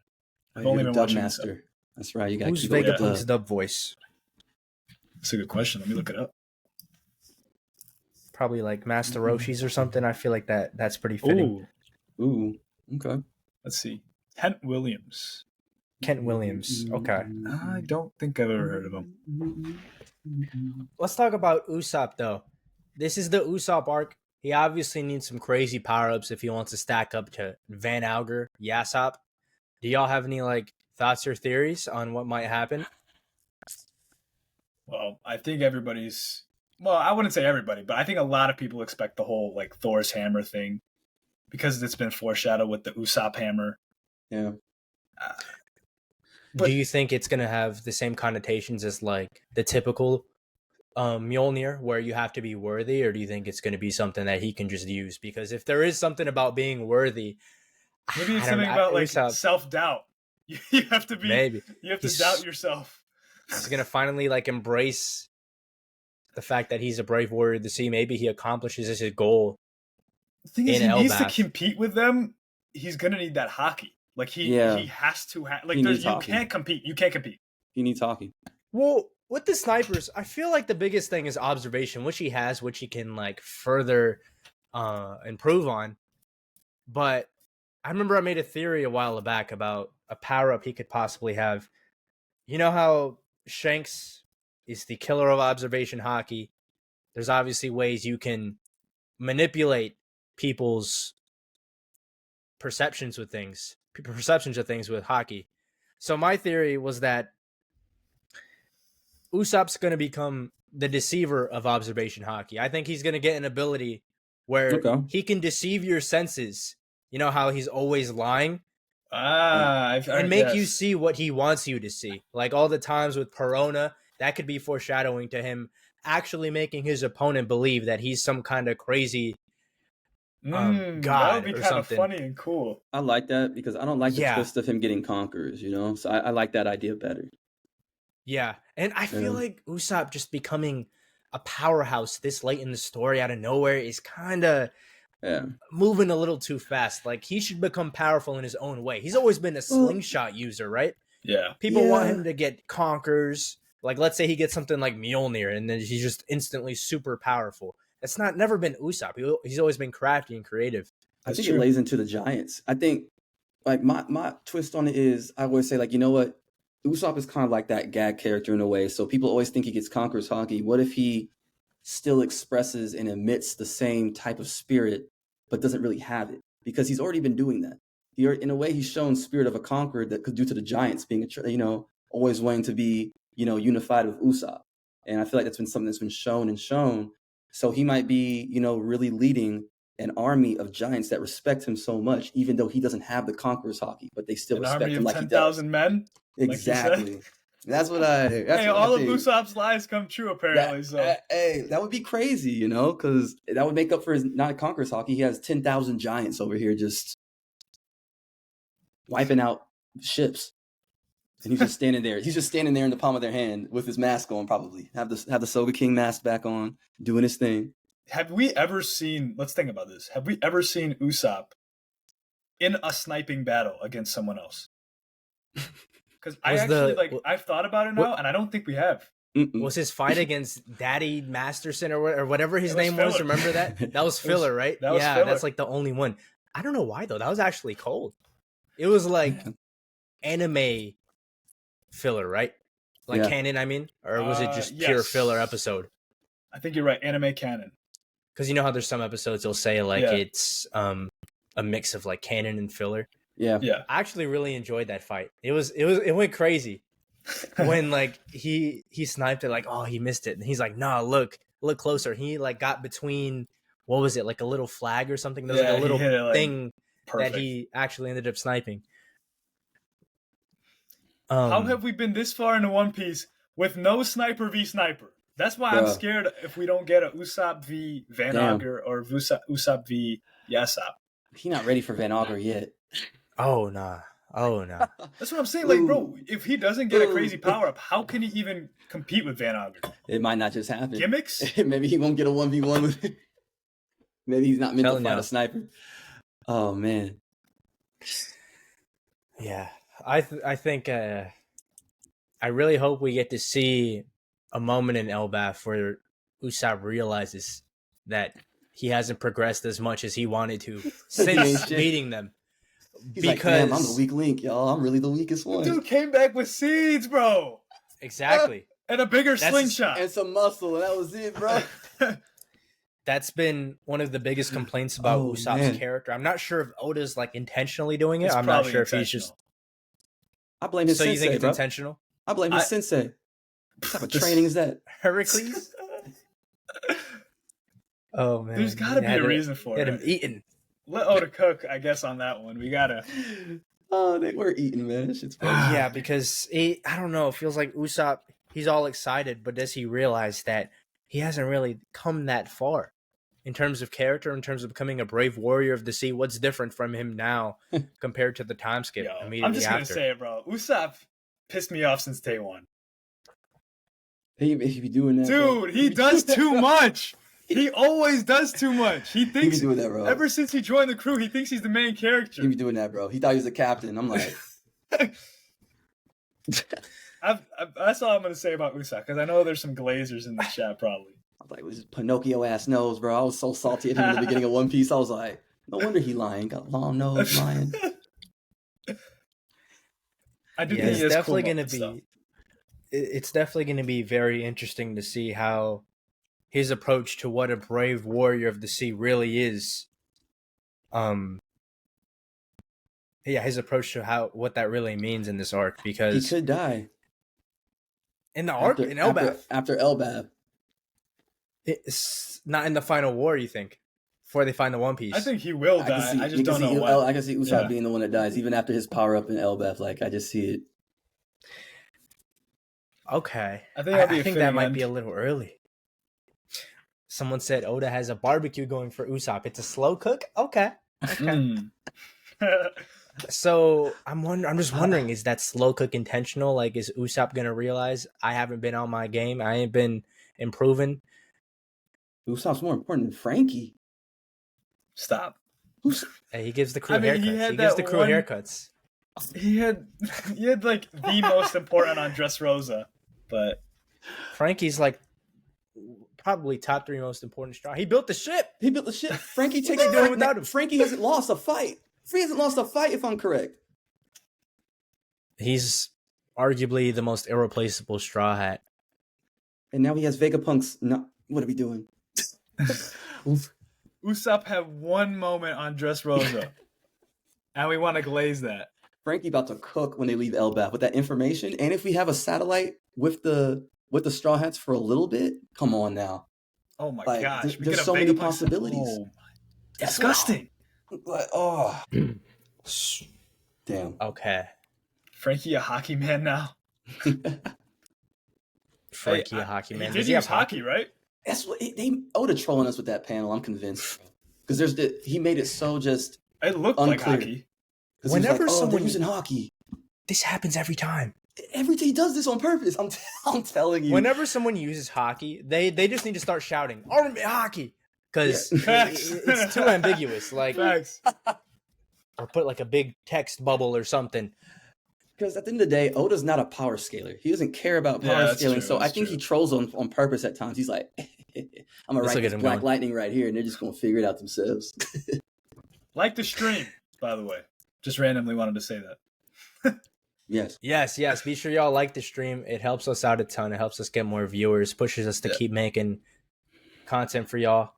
I've only been watching Master. That's right. You got who's Vegapunk's dub voice? That's a good question. Let me look it up. Probably like Master Roshi's or something. I feel like that's pretty fitting. Ooh. Okay. Let's see. Kent Williams. Okay. I don't think I've ever heard of him. Let's talk about Usopp, though. This is the Usopp arc. He obviously needs some crazy power-ups if he wants to stack up to Van Alger, Yasopp. Do y'all have any like thoughts or theories on what might happen? Well, I think everybody's... Well, I wouldn't say everybody, but I think a lot of people expect the whole like Thor's hammer thing because it's been foreshadowed with the Usopp hammer. Yeah. Do you think it's going to have the same connotations as like the typical Mjolnir where you have to be worthy, or do you think it's going to be something that he can just use? Because if there is something about being worthy, maybe it's something about like self-doubt. You have to be, maybe you have to doubt yourself. He's going to finally like embrace the fact that he's a brave warrior of the sea. Maybe he accomplishes his goal. The thing is, he needs to compete with them. He's going to need that hockey. Like he has to have like He needs you Haki. can't compete. You can't compete. He needs hockey. Well, with the snipers, I feel like the biggest thing is observation, which he has, which he can like further improve on. But I remember I made a theory a while back about a power up he could possibly have. You know how Shanks is the killer of observation hockey? There's obviously ways you can manipulate people's perceptions of things with hockey. So my theory was that Usopp's going to become the deceiver of observation hockey. I think he's going to get an ability where he can deceive your senses. You know how he's always lying? And make you see what he wants you to see. Like all the times with Perona, that could be foreshadowing to him actually making his opponent believe that he's some kind of crazy god that would be or kind something. of funny and cool. I like that because I don't like the twist of him getting conquerors, you know? So I like that idea better. Yeah. And I feel like Usopp just becoming a powerhouse this late in the story out of nowhere is kind of moving a little too fast. Like he should become powerful in his own way. He's always been a slingshot user, right? Yeah. People want him to get conquers. Like let's say he gets something like Mjolnir and then he's just instantly super powerful. It's never been Usopp. He's always been crafty and creative. I think it lays into the Giants. I think like my twist on it is I always say like, you know what? Usopp is kind of like that gag character in a way. So people always think he gets conquerors hockey. What if he still expresses and emits the same type of spirit, but doesn't really have it? Because he's already been doing that. In a way, he's shown spirit of a conqueror that could due to the Giants being, always wanting to be, unified with Usopp. And I feel like that's been something that's been shown. So he might be, really leading an army of giants that respect him so much, even though he doesn't have the conqueror's hockey, but they still respect him like he does. 10,000 men? Exactly. Like that's what I. That's hey, what all I of Usopp's lies come true, apparently. That would be crazy, because that would make up for his not conqueror's hockey. He has 10,000 giants over here just wiping out ships, and he's just standing there. He's just standing there in the palm of their hand with his mask on, probably have the Soga King mask back on, doing his thing. Have we ever seen? Let's think about this. Have we ever seen Usopp in a sniping battle against someone else? Because I've thought about it now, and I don't think we have. Was his fight against Daddy Masterson or whatever his name was? Remember that? That was filler, right? That was filler. That's like the only one. I don't know why though. That was actually cold. It was like anime filler, right? Like canon, I mean, or was it just pure filler episode? I think you're right. Anime canon. Because you know how there's some episodes they'll say like it's a mix of like canon and filler. Yeah. I actually really enjoyed that fight. It went crazy when like he sniped it, like, oh, he missed it, and he's like, nah, look closer. He like got between, what was it, like a little flag or something? There was like a little thing that he actually ended up sniping. How have we been this far into One Piece with no sniper v sniper? That's why I'm scared if we don't get a Usopp v Van Augur or Usopp v Yasopp. He's not ready for Van Augur yet. Oh nah. That's what I'm saying. Like, bro, if he doesn't get a crazy power up, how can he even compete with Van Augur? It might not just happen. Gimmicks? Maybe he won't get a 1v1 with it. Maybe he's not meant to fight a sniper. Oh man. Yeah. I think I really hope we get to see a moment in ELBAF where Usopp realizes that he hasn't progressed as much as he wanted to since beating them. He's because like, damn, I'm the weak link, y'all. I'm really the weakest one. Dude came back with seeds, bro. Exactly. And a bigger slingshot. And some muscle, and that was it, bro. That's been one of the biggest complaints about Usopp's character. I'm not sure if Oda's like intentionally doing it. I'm not sure if he's just... I blame his sensei, you think it's intentional? I blame his sensei. What type of training is that? Heracles? Oh, man. There's got to be a reason for it. Get him eaten. Let Oda cook, I guess, on that one. We got to... Oh, they were eating, man. That shit's funny. Yeah, because I don't know. It feels like Usopp, he's all excited, but does he realize that he hasn't really come that far in terms of character, in terms of becoming a brave warrior of the sea? What's different from him now compared to the time skip immediately I'm just after? Going to say it, bro. Usopp pissed me off since day one. He be doing that. Dude, he does too much. He always does too much. He He thinks be doing that, bro. ever since he joined the crew, he thinks he's the main character. He be doing that, bro. He thought he was the captain. I'm like, That's all I'm gonna say about Usopp because I know there's some glazers in the chat probably. I was like, with his Pinocchio ass nose, bro. I was so salty at him in the beginning of One Piece. I was like, no wonder he lying. Got a long nose, lying. I do Yeah, think it's he has definitely cool going to moments, be. It's definitely going to be very interesting to see how his approach to what a brave warrior of the sea really is. Yeah, his approach to what that really means in this arc, He because could die. in the arc in ELBAF, After ELBAF. it's not in the final war. You think before they find the One Piece? I think he will die. I just don't know when. I can see Usopp being the one that dies, even after his power up in ELBAF. Like, I just see it. Okay, I think that'd be a I think fitting that might end. be a little early. Someone said Oda has a barbecue going for Usopp. It's a slow cook. Okay. Mm. So I'm just wondering, is that slow cook intentional? Like, is Usopp gonna realize I haven't been on my game? I ain't been improving. Usopp's more important than Frankie. Stop. Hey, he gives the crew I mean, haircuts. he had He gives that the crew one- haircuts. He had like the most important on Dressrosa, but Frankie's like probably top 3 most important straw. He built the ship. He built the ship. Frankie takes What are they doing without him? Frankie hasn't lost a fight. Frankie hasn't lost a fight, if I'm correct. He's arguably the most irreplaceable Straw Hat. And now he has Vegapunk's. No, what are we doing? Usopp had one moment on Dressrosa, and we want to glaze that. Frankie about to cook when they leave ELBAF with that information. And if we have a satellite with the Straw Hats for a little bit, come on now. Oh my Like, gosh, we there's get a so many Vegapunk- possibilities. Oh, disgusting. Like, oh, damn. Okay. Frankie a hockey man now. Frankie, Hey, a hockey man. He Does did he use have hockey, right? That's what they Oda trolling us with that panel. I'm convinced because he made it so just It looked like Unclear. hockey. 'cause he was Whenever like, someone- they're using hockey. This happens every time. Every day he does this on purpose. I'm telling you. Whenever someone uses hockey, they just need to start shouting "Army hockey" because Yeah. it's too ambiguous. Like, Facts. or put like a big text bubble or something. Because at the end of the day, Oda's not a power scaler. He doesn't care about Yeah, power that's scaling. true, So I that's think true. he trolls on purpose at times. He's like, I'm gonna Let's write look at this him black going. lightning right here, and they're just gonna figure it out themselves. Like the stream, by the way. Just randomly wanted to say that. Yes. Yes. Be sure y'all like the stream. It helps us out a ton. It helps us get more viewers, pushes us to Yeah. keep making content for y'all.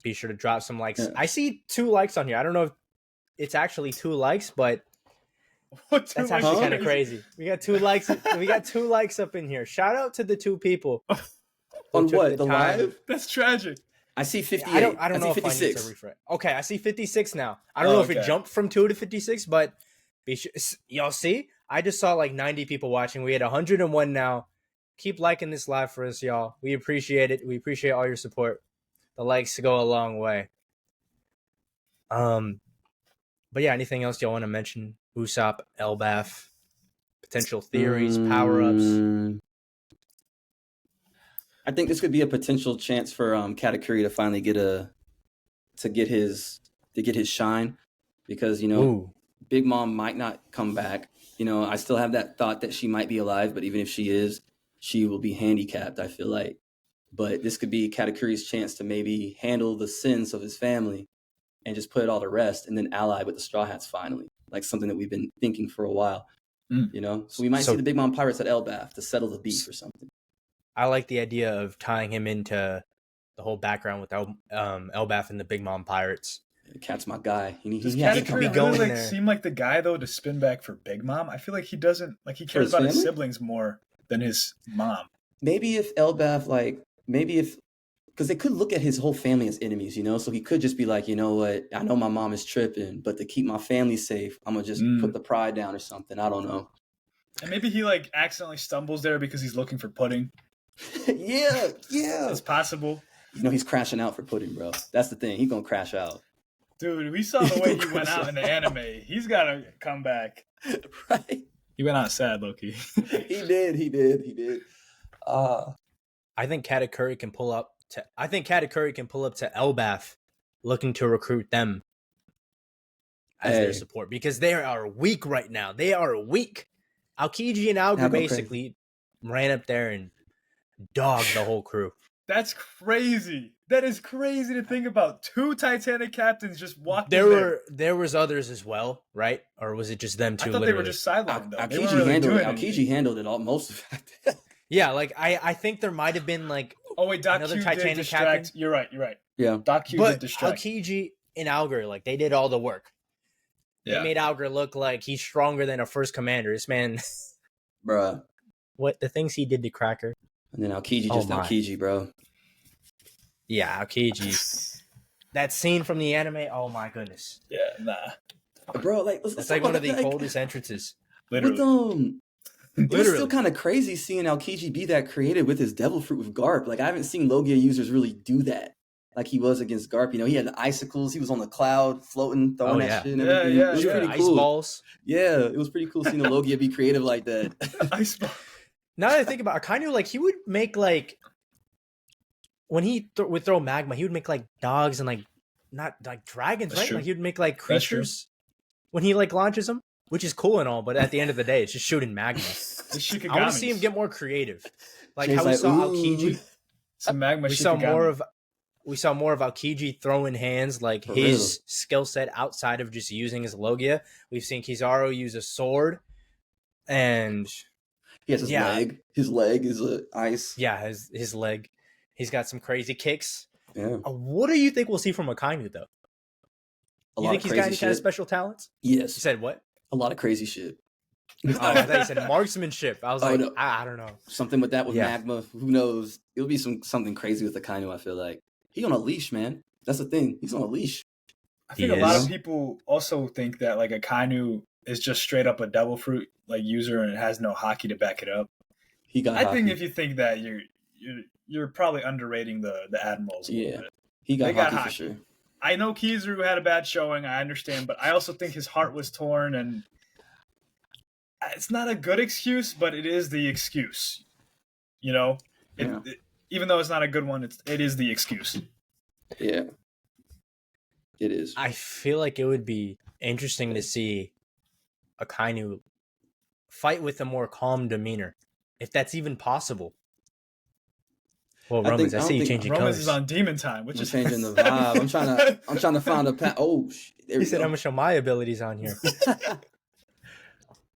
Be sure to drop some likes. Yeah. I see 2 likes on here. I don't know if it's actually 2 likes, but What's that's actually kind of crazy. We got 2 likes. We got 2 likes up in here. Shout out to the 2 people. who On took what? The time. live? That's tragic. I see 58. I don't know see if I need 56. to refresh. Okay, I see 56 now. I don't know if it Okay. jumped from 2 to 56, but be sure, y'all see? I just saw like 90 people watching. We had 101 now. Keep liking this live for us, y'all. We appreciate it. We appreciate all your support. The likes go a long way. But yeah, anything else y'all want to mention? Usopp, ELBAF, potential theories, power-ups. I think this could be a potential chance for Katakuri to finally get his shine, because Ooh. Big Mom might not come back. I still have that thought that she might be alive, but even if she is, she will be handicapped, I feel like. But this could be Katakuri's chance to maybe handle the sins of his family and just put it all to rest, and then ally with the Straw Hats finally, like something that we've been thinking for a while. So we might see the Big Mom Pirates at ELBAF to settle the beef or something. I like the idea of tying him into the whole background with ELBAF and the Big Mom Pirates. The cat's my guy. Does He has to could Katakuri be come going really back. there. seem like the guy though to spin back for Big Mom? I feel like he doesn't he cares his about his family? siblings more than his mom. Maybe if ELBAF, because they could look at his whole family as enemies, so he could just be like, you know what, I know my mom is tripping, but to keep my family safe, I'm gonna just put the pride down or something. I don't know. And maybe he accidentally stumbles there because he's looking for pudding. yeah. It's possible. He's crashing out for pudding, bro. That's the thing. He's gonna crash out. Dude, we saw the way he went out in the anime. He's gotta come back. Right? He went out sad, Loki. He did. I think Katakuri can pull up I think Katakuri can pull up to ELBAF looking to recruit them as their support because they are weak right now. They are weak. Aokiji and Aoger basically ran up there and dogged the whole crew. That's crazy. That is crazy to think about. 2 Titanic captains just walked There was others as well, right? Or was it just them two? I thought they were just sidelined, though. Aokiji handled it all, most of it. Yeah, like I think there might have been like Doc another Q Titanic did distract. captain. You're right. Yeah. Doc Q did distract. Aokiji and Aoger, like they did all the work. Yeah. They made Aoger look like he's stronger than a first commander. This man, Bruh. What the things he did to Cracker. And then Aokiji Aokiji, bro. Yeah, Aokiji. That scene from the anime, oh my goodness. Yeah, nah. Bro, like it's like one of the coldest entrances. Literally. It's still kind of crazy seeing Aokiji be that creative with his devil fruit with Garp. Like I haven't seen Logia users really do that. Like he was against Garp. You know, he had the icicles. He was on the cloud floating, throwing that shit and everything. Yeah, it was pretty ice cool. balls. Yeah, it was pretty cool seeing the Logia be creative like that. Ice ball. Now that I think about it, kind of like he would make like when he would throw magma, he would make like dogs and like not like dragons, That's right? true. Like he would make like creatures when he like launches them, which is cool and all, but at the end of the day, it's just shooting magma. I want to see him get more creative, like James how we like, saw ooh. Aokiji. Some magma. We saw more of Aokiji throwing hands, like For his skill set outside of just using his Logia. We've seen Kizaru use a sword, and He has his leg. His leg is ice. yeah, his leg. He's got some crazy kicks. Yeah. What do you think we'll see from Akainu, though? A You lot think of he's got crazy any shit. kind of special talents? Yes. You said what? A lot of crazy shit. Oh, I thought you said marksmanship. I was like, no. I don't know. Something with that with Yeah. magma. Who knows? It'll be something crazy with Akainu, I feel like. He on a leash, man. That's the thing. He's on a leash. I think He a lot is. of people also think that like Akainu is just straight up a devil fruit like user and it has no hockey to back it up. He got I hockey. think if you think that you're probably underrating the admirals a little bit. He got They got hockey for hockey. sure. I know Kizaru had a bad showing, I understand, but I also think his heart was torn, and it's not a good excuse, but it is the excuse. You know, even though it's not a good one, it is the excuse. Yeah. It is. I feel like it would be interesting to see Akainu fight with a more calm demeanor, if that's even possible. Well, Romans, I see you changing Romans colors. is on demon time, which I'm is changing the vibe. I'm trying to find a path. Oh, shit. There He we said, go. "I'm gonna show my abilities on here."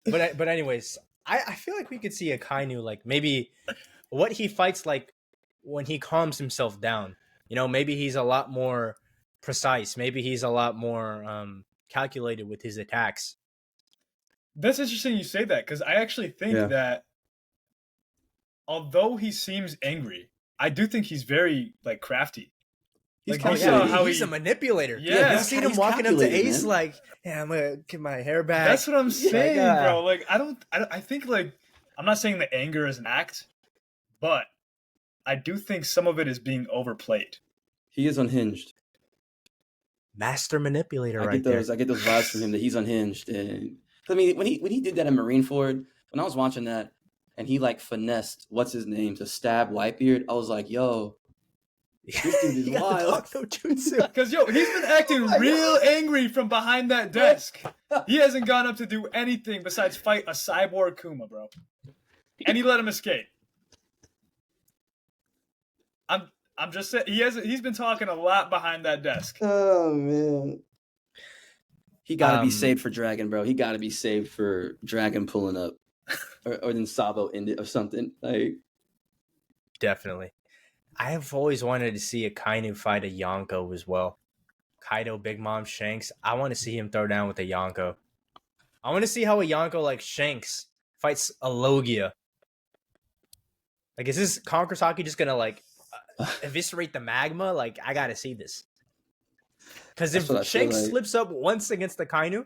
But anyways, I feel like we could see Akainu like maybe what he fights like when he calms himself down. You know, maybe he's a lot more precise. Maybe he's a lot more calculated with his attacks. That's interesting you say that, because I actually think that although he seems angry, I do think he's very like crafty. He's Like, He's a manipulator. Yeah, You've seen him he's walking up to calculated, Ace man. like, "Yeah, I'm gonna get my hair back." That's what I'm saying, Like, bro. Like I think like I'm not saying the anger is an act, but I do think some of it is being overplayed. He is unhinged. Master manipulator, I right get those vibes from him that he's unhinged. And I mean, when he did that in Marineford, when I was watching that, and he like finessed what's his name to stab Whitebeard, I was like, yo, this dude is You got the wild. talk no jutsu. Because he's been acting real angry from behind that desk. He hasn't gone up to do anything besides fight a cyborg Kuma, bro. And he let him escape. I'm just saying he's been talking a lot behind that desk. Oh man. He gotta be Um, saved for Dragon, bro. He gotta be saved for Dragon pulling up. or then Sabo ended or something. Like Definitely. I have always wanted to see a Kainu fight a Yonko as well. Kaido, Big Mom, Shanks. I want to see him throw down with a Yonko. I want to see how a Yonko like Shanks fights a Logia. Like, is this Conquerosaki just gonna like eviscerate the magma? Like, I gotta see this. Because if That's what I feel Shanks like. slips up once against the Kainu,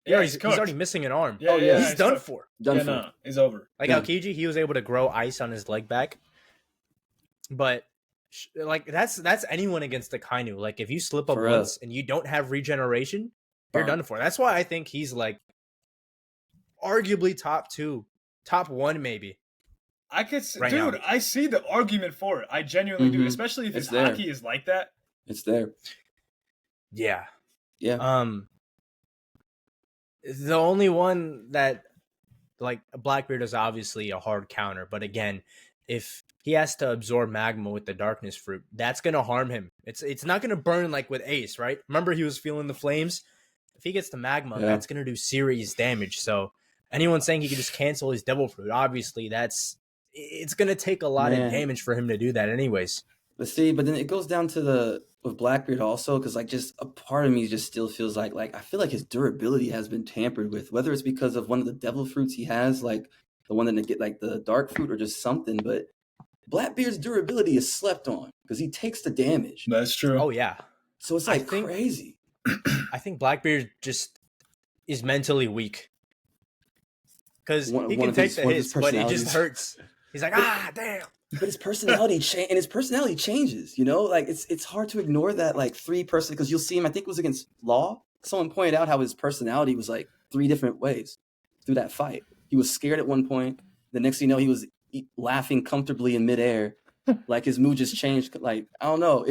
he's cooked. already missing an arm. Yeah, yeah, he's he's done cooked. for. done Yeah, for. no, he's over. Like Yeah. Aokiji, he was able to grow ice on his leg back. But like that's anyone against the Kainu. Like if you slip up For real. once and you don't have regeneration, you're Burn. done for. That's why I think he's like arguably top 2, top 1 maybe. I could, Right dude. now. I see the argument for it. I genuinely do, especially if his hockey is like that. It's there. Yeah. Yeah. The only one that, like, Blackbeard is obviously a hard counter, but again, if he has to absorb magma with the darkness fruit, that's gonna harm him. It's not gonna burn like with Ace, right? Remember, he was feeling the flames. If he gets the magma, that's gonna do serious damage. So anyone saying he can just cancel his devil fruit, obviously it's gonna take a lot of damage for him to do that, anyways. But then it goes down to with Blackbeard also, because like just a part of me just still feels like I feel like his durability has been tampered with, whether it's because of one of the devil fruits he has, like the one that get like the dark fruit or just something. But Blackbeard's durability is slept on because he takes the damage. That's true. Oh yeah. So it's like crazy. I think Blackbeard just is mentally weak because he can take the hits, but it just hurts. He's like, damn. But his personality changes, you know? Like it's hard to ignore that like 3-person, because you'll see him, I think it was against Law. Someone pointed out how his personality was like 3 different ways through that fight. He was scared at one point. The next thing you know, he was laughing comfortably in midair. Like his mood just changed. Like, I don't know.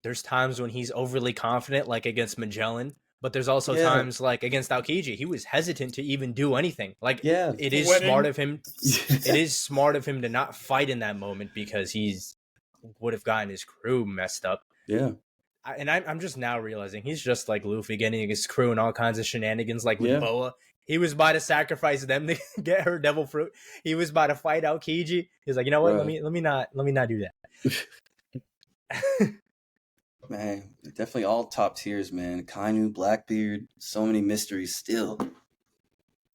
There's times when he's overly confident, like against Magellan, but there's also times like against Aokiji, he was hesitant to even do anything. Like, it is smart of him. It is smart of him to not fight in that moment because would have gotten his crew messed up. Yeah. I'm just now realizing he's just like Luffy, getting his crew and all kinds of shenanigans, like with Boa. He was about to sacrifice them to get her devil fruit. He was about to fight Aokiji. He's like, you know what? Let me not do that. Man, definitely all top tiers, man. Kainu, Blackbeard, so many mysteries still.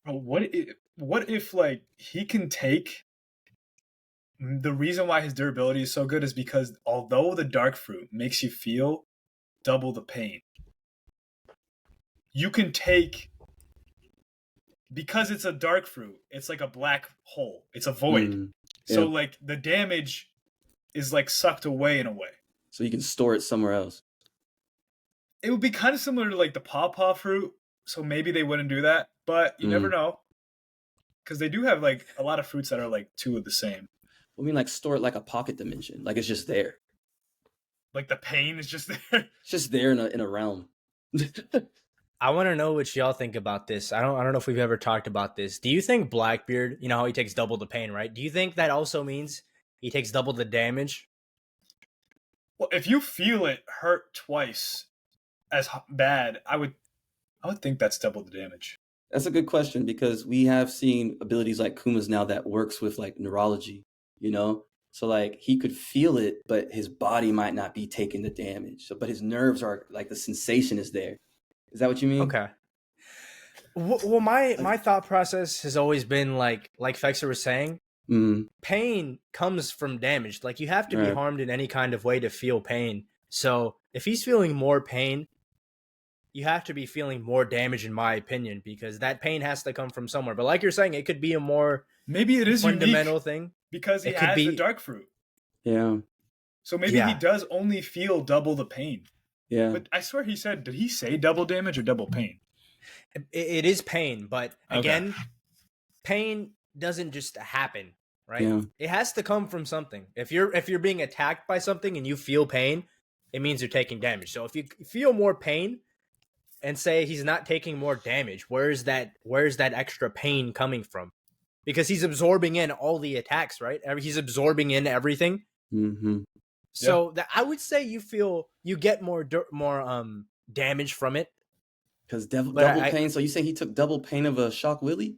What if like he can take, the reason why his durability is so good is because although the dark fruit makes you feel double the pain, you can take, because it's a dark fruit, it's like a black hole. It's a void. So like the damage is like sucked away in a way. So you can store it somewhere else. It would be kind of similar to like the pawpaw fruit. So maybe they wouldn't do that, but you never know. Because they do have like a lot of fruits that are like 2 of the same. I mean, like store it like a pocket dimension. Like it's just there. Like the pain is just there. It's just there in a realm. I want to know what y'all think about this. I don't know if we've ever talked about this. Do you think Blackbeard, you know how he takes double the pain, right? Do you think that also means he takes double the damage? Well, if you feel it hurt twice as bad, I would think that's double the damage. That's a good question, because we have seen abilities like Kuma's now that works with like neurology, you know? So like he could feel it, but his body might not be taking the damage. So, but his nerves are like, the sensation is there. Is that what you mean? Okay. Well, my thought process has always been like Fexer was saying, pain comes from damage. Like you have to be harmed in any kind of way to feel pain. So if he's feeling more pain, you have to be feeling more damage, in my opinion, because that pain has to come from somewhere. But like you're saying, it could be a more maybe it is fundamental thing because he has the dark fruit. Yeah. So maybe he does only feel double the pain. Yeah. But I swear did he say double damage or double pain? It is pain, but again, pain doesn't just happen, right? Yeah. It has to come from something. If you're being attacked by something and you feel pain, it means you're taking damage. So if you feel more pain and say he's not taking more damage, where's that extra pain coming from? Because he's absorbing in all the attacks, right? He's absorbing in everything. Mm-hmm. So I would say you get more damage from it. Because double pain. So you say he took double pain of a Shock Willie?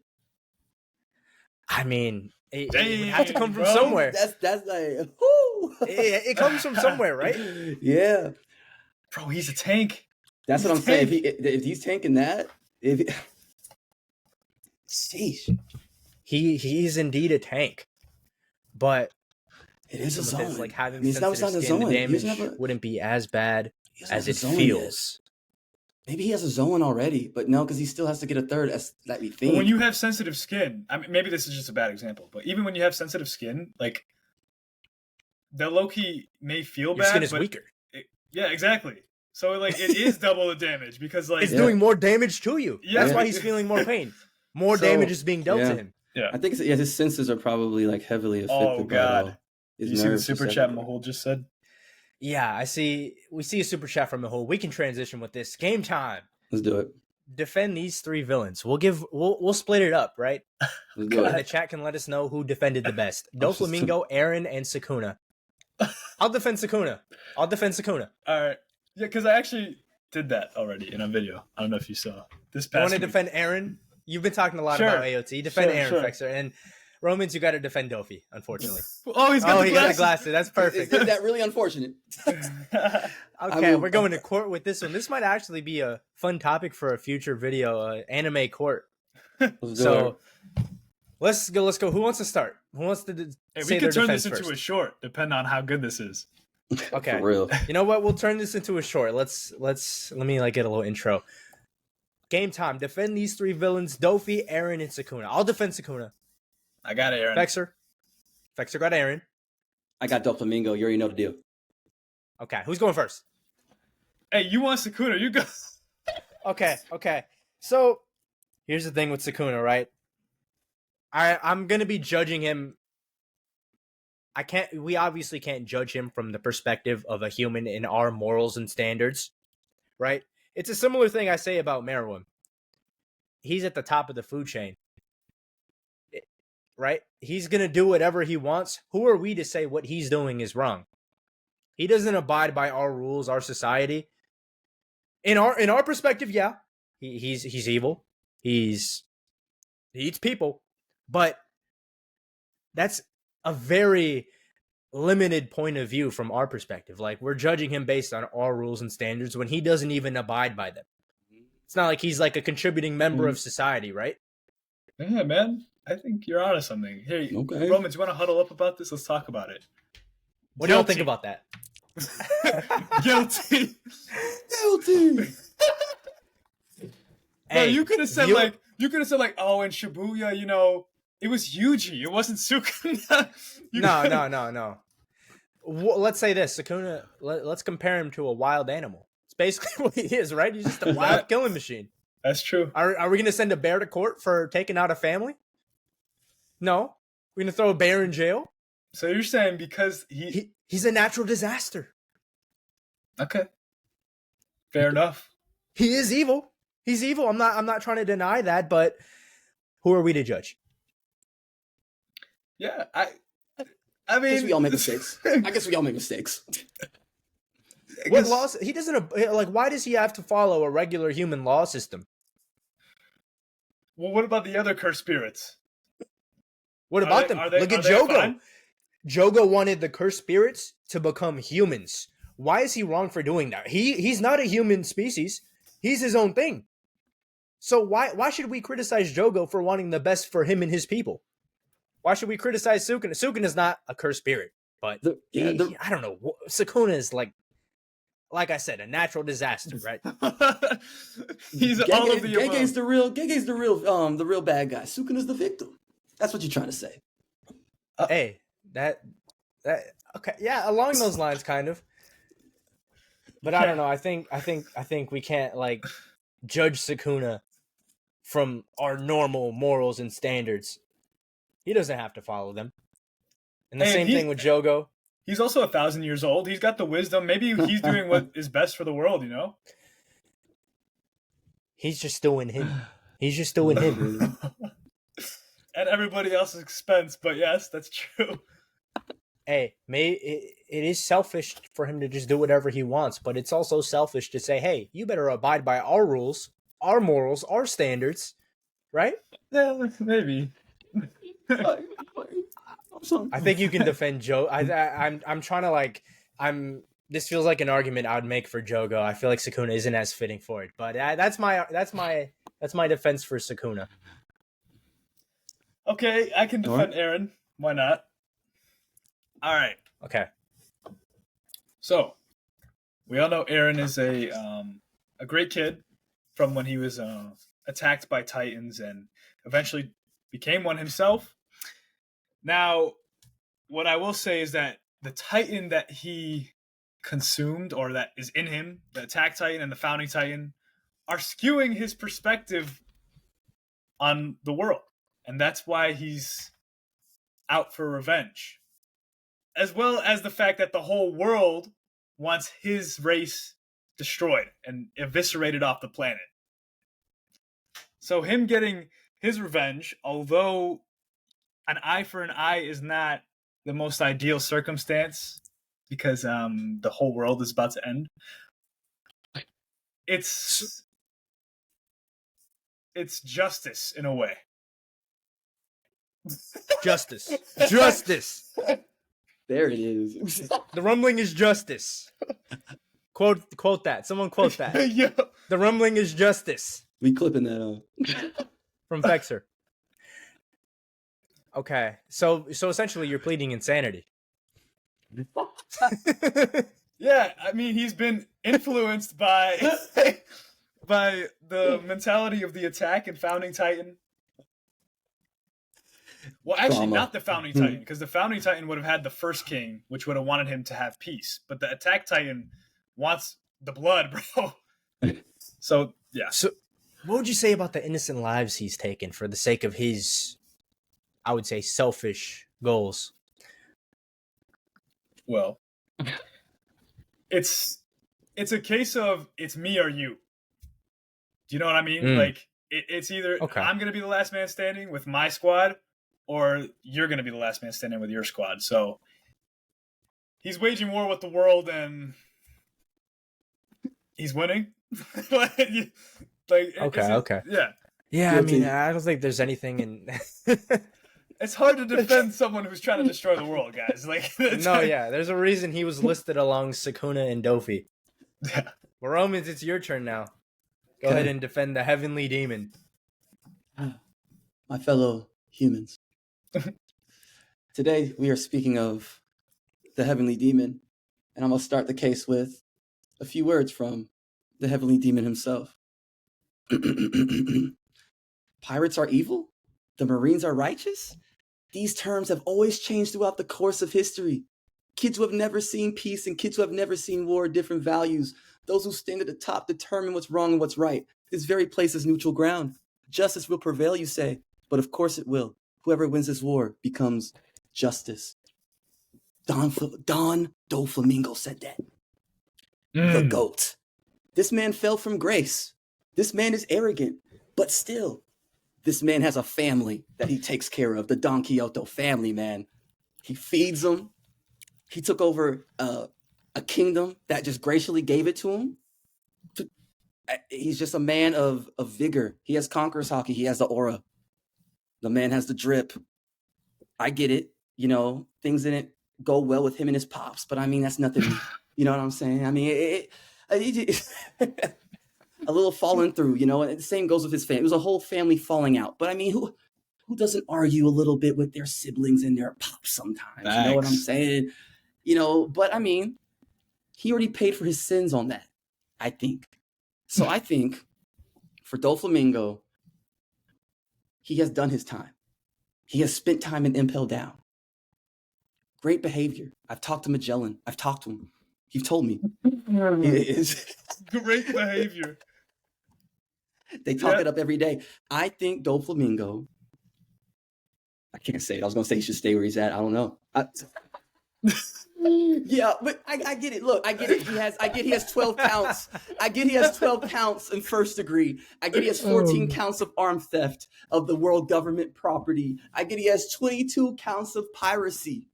I mean, it would have to come from somewhere. That's like, whoo! It comes from somewhere, right? Yeah, bro, he's a tank. That's what I'm saying. If he's tanking that, sheesh, he's indeed a tank, but it is a zone. Like having sensitive skin, the damage wouldn't be as bad as it feels. Maybe he has a zone already, but no, because he still has to get a third. That we think. When you have sensitive skin, I mean, maybe this is just a bad example, but even when you have sensitive skin, like the low-key may feel Your bad. Skin is weaker. Yeah, exactly. So like it is double the damage because like it's doing more damage to you. Yeah. That's why he's feeling more pain. More damage is being dealt to him. Yeah. I think his senses are probably like heavily affected by it all. His You see the nerves super just chat everywhere. Mahul just said? Yeah, we see a super chat from Mahul. We can transition with this. Game time. Let's do it. Defend these 3 villains. We'll split it up, right? Let's do And the it. chat can let us know who defended the best. I'm just- Doflamingo, Aaron, and Sukuna. I'll defend Sukuna. All right. Yeah, because I actually did that already in a video. I don't know if you saw this You past want to week. defend Aaron? You've been talking a lot Sure. about AOT. Defend Sure, Aaron, sure. Fexer. And Romans, you got to defend Dofi, unfortunately. Oh, he's got Oh, the he got the glasses. glasses. That's perfect. Is that really unfortunate? Okay, will- we're going to court with this one. This might actually be a fun topic for a future video, anime court. Let's do So it. let's go. Who wants to start? Who wants to Hey, say we their could turn defense this into first? a short, depending on how good this is. Okay. For real. You know what? We'll turn this into a short. Let me like get a little intro. Game time. Defend these 3 villains: Dofi, Aaron, and Sukuna. I'll defend Sukuna. I got it, Aaron. Fexer got Aaron. I got Doflamingo. You already know the deal. Okay, who's going first? Hey, you want Sukuna? You go. Okay. So here's the thing with Sukuna, right? I'm gonna be judging him. We obviously can't judge him from the perspective of a human in our morals and standards, right? It's a similar thing I say about Meruem. He's at the top of the food chain, right? He's gonna do whatever he wants. Who are we to say what he's doing is wrong? He doesn't abide by our rules, our society. In our perspective, yeah, he's evil. He eats people, but that's a very limited point of view from our perspective. Like, we're judging him based on our rules and standards when he doesn't even abide by them. It's not like he's like a contributing member of society, right? Yeah, man. I think you're onto something. Hey, Okay. Romans, you want to huddle up about this? Let's talk about it. What do y'all think about that? Guilty. Guilty. Bro, you could have said like, oh, in Shibuya, you know, it was Yuji. It wasn't Sukuna. No. Let's say this, Sukuna. Let's compare him to a wild animal. It's basically what he is, right? He's just a wild killing machine. That's true. Are we going to send a bear to court for taking out a family? No. We're going to throw a bear in jail? So you're saying because He's a natural disaster. Okay. Fair enough. He is evil. He's evil. I'm not trying to deny that, but who are we to judge? Yeah, I I mean, guess we all make mistakes. What laws? He doesn't like. Why does he have to follow a regular human law system? Well, what about the other cursed spirits? What about them? Look at Jogo. fine? Jogo wanted the cursed spirits to become humans. Why is he wrong for doing that? He's not a human species. He's his own thing. So why should we criticize Jogo for wanting the best for him and his people? Why should we criticize Sukuna? Sukuna is not a cursed spirit, but I don't know. Sukuna is like I said, a natural disaster, right? He's all of the above. Gege's the real bad guy. Sukuna's the victim. That's what you're trying to say. Hey, that okay, yeah, along those lines, kind of. But I don't know. I think we can't like judge Sukuna from our normal morals and standards. He doesn't have to follow them. And the Hey, same thing with Jogo. He's also 1,000 years old. He's got the wisdom. Maybe he's doing what is best for the world, you know? He's just doing him. He's just doing him. At everybody else's expense, but yes, that's true. Hey, it is selfish for him to just do whatever he wants, but it's also selfish to say, hey, you better abide by our rules, our morals, our standards, right? Yeah, maybe. I think you can defend Joe. I'm trying to like this feels like an argument I would make for Jogo. I feel like Sukuna isn't as fitting for it, but that's my defense for Sukuna. Okay, I can defend Aaron. Why not? All right. Okay. So, we all know Aaron is a great kid from when he was attacked by Titans and eventually became one himself. Now, what I will say is that the Titan that he consumed, or that is in him, the Attack Titan and the Founding Titan, are skewing his perspective on the world. and that's why he's out for revenge. As well as the fact that the whole world wants his race destroyed and eviscerated off the planet. So him getting his revenge, although an eye for an eye is not the most ideal circumstance because the whole world is about to end, it's justice in a way. Justice. Justice. There it is. The rumbling is justice. Quote that. Someone quote that. Yeah. The rumbling is justice. We clipping that up. From Fexer. Okay. So essentially you're pleading insanity. Yeah, I mean, he's been influenced by the mentality of the Attack and Founding Titan. Well, actually, Trauma. not the Founding Titan, because the Founding Titan would have had the first king, which would have wanted him to have peace. But the Attack Titan wants the blood, bro. So, yeah. So what would you say about the innocent lives he's taken for the sake of his, I would say, selfish goals? Well, it's a case of it's me or you. Do you know what I mean? Like, it's either I'm going to be the last man standing with my squad, or you're going to be the last man standing with your squad. So he's waging war with the world, and he's winning. Okay. Yeah. Yeah, I mean, I don't think there's anything in... It's hard to defend someone who's trying to destroy the world, guys. Like, no, yeah, there's a reason he was listed along Sukuna and Dofi. Yeah. Well, Romans, it's your turn now. Go ahead and defend the heavenly demon. My fellow humans. Today we are speaking of the heavenly demon, and I'm going to start the case with a few words from the heavenly demon himself. Pirates are evil? The Marines are righteous? These terms have always changed throughout the course of history. Kids who have never seen peace and kids who have never seen war are different values. Those who stand at the top determine what's wrong and what's right. This very place is neutral ground. Justice will prevail, you say, but of course it will. Whoever wins this war becomes justice. Don Doflamingo said that. The GOAT. This man fell from grace. This man is arrogant, but still, this man has a family that he takes care of. The Don Quixote family, man. He feeds them. He took over a kingdom that just graciously gave it to him. He's just a man of vigor. He has Conqueror's hockey. He has the aura. The man has the drip. I get it. You know, things didn't go well with him and his pops, but I mean, that's nothing. You know what I'm saying? I mean, a little falling through, you know, and the same goes with his family. It was a whole family falling out. But I mean, who doesn't argue a little bit with their siblings and their pops sometimes? Thanks. You know what I'm saying? You know, but I mean, he already paid for his sins on that, I think. So I think for Doflamingo, he has done his time. He has spent time in Impel Down. Great behavior. I've talked to Magellan. I've talked to him. He told me. It is great behavior. They talk it up every day. I think Doflamingo, I can't say it. I was going to say he should stay where he's at. I don't know. Yeah, but I get it. Look, I get it. He has 12 counts. I get he has 12 counts in first degree. I get he has 14 counts of armed theft of the world government property. I get he has 22 counts of piracy.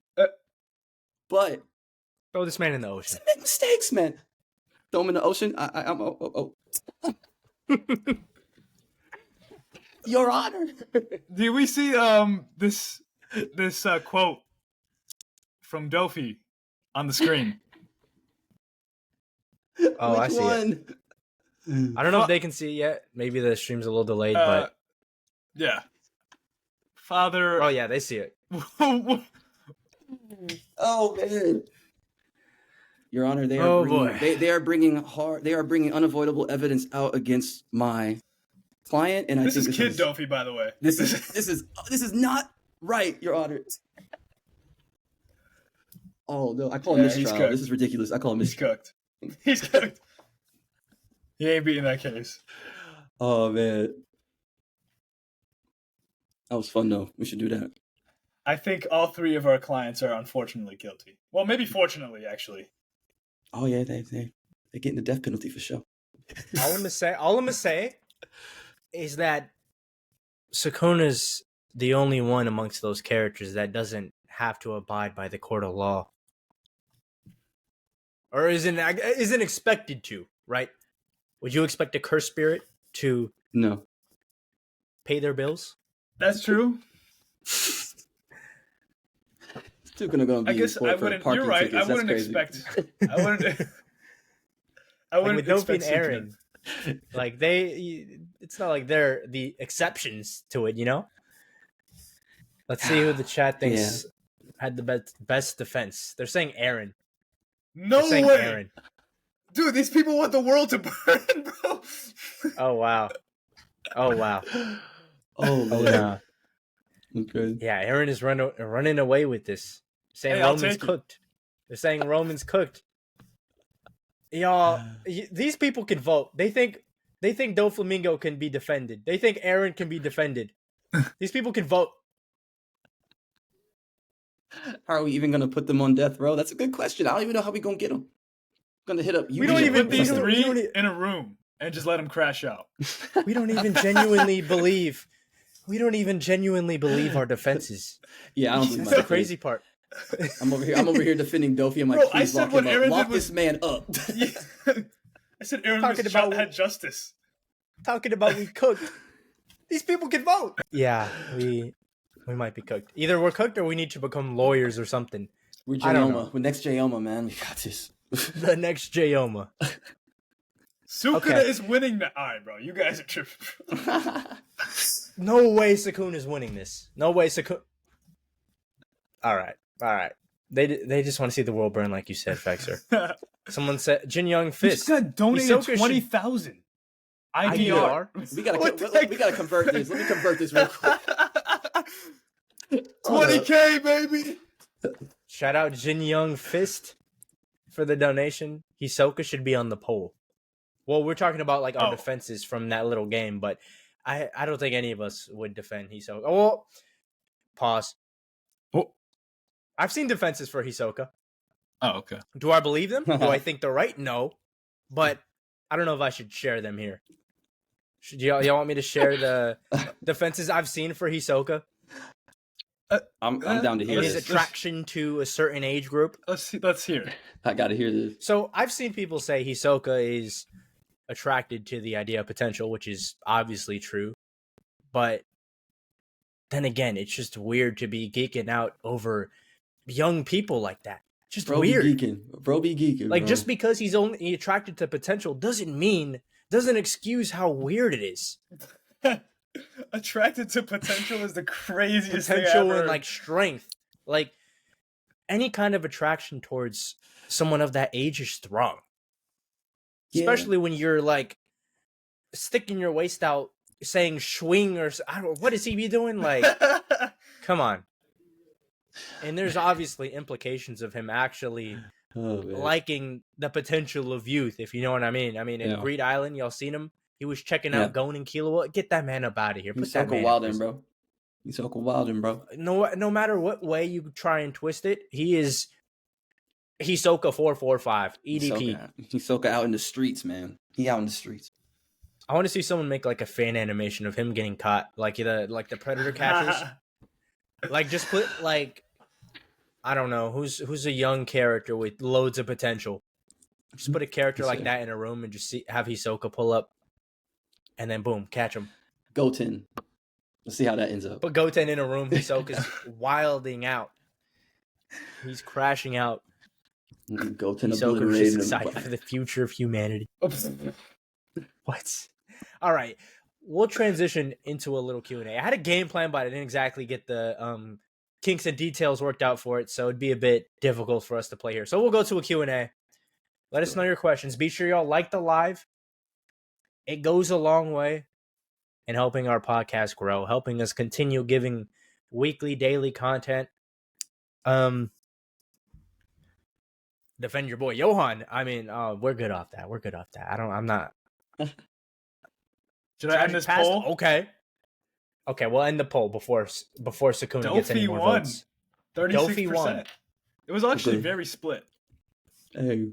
But throw this man in the ocean. Make mistakes, man. Throw him in the ocean. Your Honor. Did we see this quote from Dofi on the screen? Oh, I see it. I don't know if they can see it yet. Maybe the stream's a little delayed, but yeah. Father. Oh yeah, they see it. Oh man. Your Honor, they are bringing unavoidable evidence out against my client, and this is Kid Dofi, by the way. This is not right, Your Honor. Oh no, I call him mistrial. This is ridiculous. I call him mistrial. He's cooked. He ain't beating that case. Oh man. That was fun though. We should do that. I think all three of our clients are unfortunately guilty. Well, maybe fortunately, actually. Oh yeah, they're getting the death penalty for sure. All I'm gonna say is that Sukuna's the only one amongst those characters that doesn't have to abide by the court of law, or isn't expected to. Right? Would you expect a curse spirit to No. pay their bills? That's true. Still gonna be. I guess I wouldn't. You're right. Tickets. I wouldn't expect. I wouldn't. I wouldn't with Dofi expect and Aaron, like it's not like they're the exceptions to it, you know. Let's see who the chat thinks had the best defense. They're saying Aaron. No way, Aaron. Dude, these people want the world to burn, bro. Oh wow. Oh wow. Oh no. Okay. Yeah, Aaron is running away with this. Saying Roman's cooked. They're saying Roman's cooked. Y'all, these people can vote. They think Doflamingo can be defended. They think Aaron can be defended. These people can vote. How are we even gonna put them on death row? That's a good question. I don't even know how we gonna get them. I'm gonna hit up. We don't even put these three in a room and just let them crash out. We don't even genuinely believe. We don't even genuinely believe our defenses. Yeah, I don't believe That's the crazy part. I'm over here defending Dofi. I'm like, bro, please lock him up. Lock this man up. Yeah. I said Aaron had justice. Talking about we cooked. These people can vote. Yeah, we might be cooked. Either we're cooked or we need to become lawyers or something. We're Jayoma. We're next Jayoma, man. We got this. The next Jayoma. Sukuna is winning the bro. You guys are tripping. No way Sukuna is winning this. No way Sukuna. All right. They just want to see the world burn, like you said, Fexer. Someone said Jin Young Fist. You just got donated 20,000 IDR. We gotta convert this. Let me convert this real quick. 20K, baby. Shout out Jin Young Fist for the donation. Hisoka should be on the poll. Well, we're talking about like our defenses from that little game, but I don't think any of us would defend Hisoka. Oh, pause. Oh. I've seen defenses for Hisoka. Oh, okay. Do I believe them? Do I think they're right? No. But I don't know if I should share them here. Should y'all want me to share the defenses I've seen for Hisoka? I'm down to hear his attraction to a certain age group. Let's hear it. I gotta hear this. So I've seen people say Hisoka is attracted to the idea of potential, which is obviously true. But then again, it's just weird to be geeking out over young people like that. Just weird. Bro be geeking. Like, just because he's only attracted to potential doesn't excuse how weird it is. Attracted to potential is the craziest thing Potential ever. and like strength. Like, any kind of attraction towards someone of that age is strong. Yeah. Especially when you're like sticking your waist out saying swing or what does he be doing? Like, come on. And there's obviously implications of him actually liking the potential of youth, if you know what I mean. I mean, in Greed Island, y'all seen him? He was checking out Gon and Killua. Get that man up out of here. He's so wildin', bro. He's so wildin', bro. No matter what way you try and twist it, he is Hisoka 445 EDP. Hisoka out in the streets, man. He out in the streets. I want to see someone make like a fan animation of him getting caught, like the predator catchers. Like, just put like, I don't know, who's a young character with loads of potential. Just put a character like that in a room and just have Hisoka pull up, and then boom, catch him. Goten. Let's see how that ends up. Put Goten in a room. Hisoka's wilding out. He's crashing out. Goten Hisoka's just excited for the future of humanity. What? All right. We'll transition into a little Q&A. I had a game plan, but I didn't exactly get the kinks and details worked out for it, so it'd be a bit difficult for us to play here. So we'll go to a Q&A. Let us know your questions. Be sure y'all like the live. It goes a long way in helping our podcast grow, helping us continue giving weekly, daily content. Defend your boy Johan. I mean, we're good off that. I'm not. Should I end this poll? Okay. Okay, we'll end the poll before Sakuna gets any Dofi more won. votes. 36%. It was actually Okay. very split. Hey,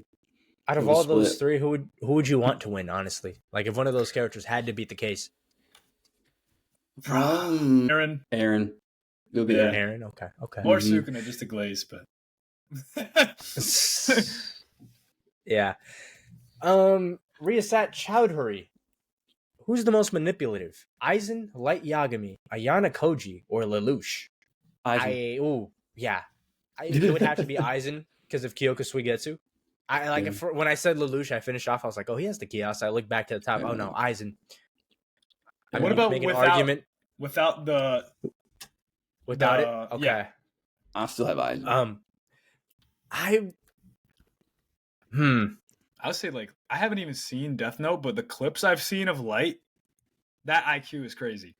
Out It of was all those split. three, who would you want to win? Honestly, like if one of those characters had to beat the case, Aaron. Aaron. It'll be Yeah. Aaron. Aaron. Okay. Or Mhm. Sukuna, just to glaze, but Yeah. Riyasat Chowdhury. Who's the most manipulative? Aizen, Light Yagami, Ayana Koji, or Lelouch? Aizen. It would have to be Aizen because of Kyoka Suigetsu. Yeah. When I said Lelouch, I finished off. I was like, oh, he has the kiosk. I looked back to the top. Yeah. Oh no, Aizen. I Yeah. What mean, about make an without- argument without the without it? the- Okay. yeah. I still have Aizen. I would say like I haven't even seen Death Note, but the clips I've seen of Light, that IQ is crazy.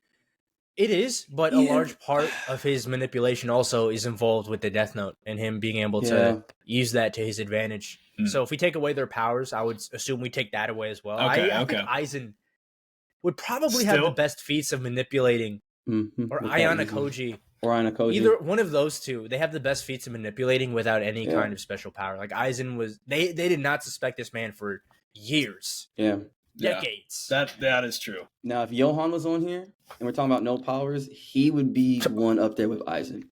It is, but a Yeah. large part of his manipulation also is involved with the Death Note and him being able to use that to his advantage. Mm. So if we take away their powers, I would assume we take that away as well. Okay, I okay. think Aizen would probably have the Still? best feats of manipulating, Mhm. or Without Ayana using- Koji. Or Ayana Koji. Either one of those two, they have the best feats of manipulating without any Yeah. kind of special power. Like Aizen was, they did not suspect this man for years, Yeah. Yeah, decades. that is true. Now, if Johan was on here and we're talking about no powers, he would be one up there with Aizen.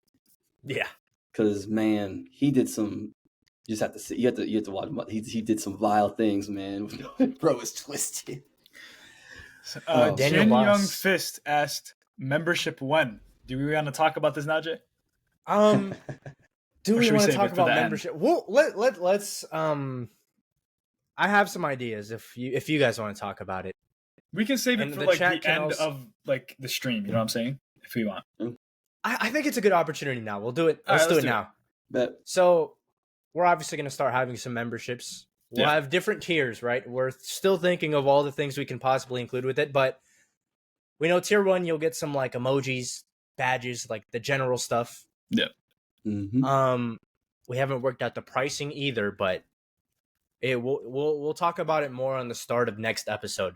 Yeah. Because man, he did some. You just have to see. You have to watch him. He did some vile things, man. Bro is twisted. Daniel Jin Boss. Young Fist asked, "Membership when? Do we want to talk about this now, Jay?" Do Or we should we want to save talk it for about the end? membership? Well, let's. I have some ideas if you guys want to talk about it. We can save it And for the like chat the can end also- of like the stream. You know what I'm saying? If we want. I think it's a good opportunity now. We'll do it. All Let's right, do let's it do it. now. But So we're obviously going to start having some memberships. We'll Yeah. have different tiers, right? We're still thinking of all the things we can possibly include with it, but we know tier 1 you'll get some like emojis, badges, like the general stuff. mhm. We haven't worked out the pricing either, but we'll talk about it more on the start of next episode.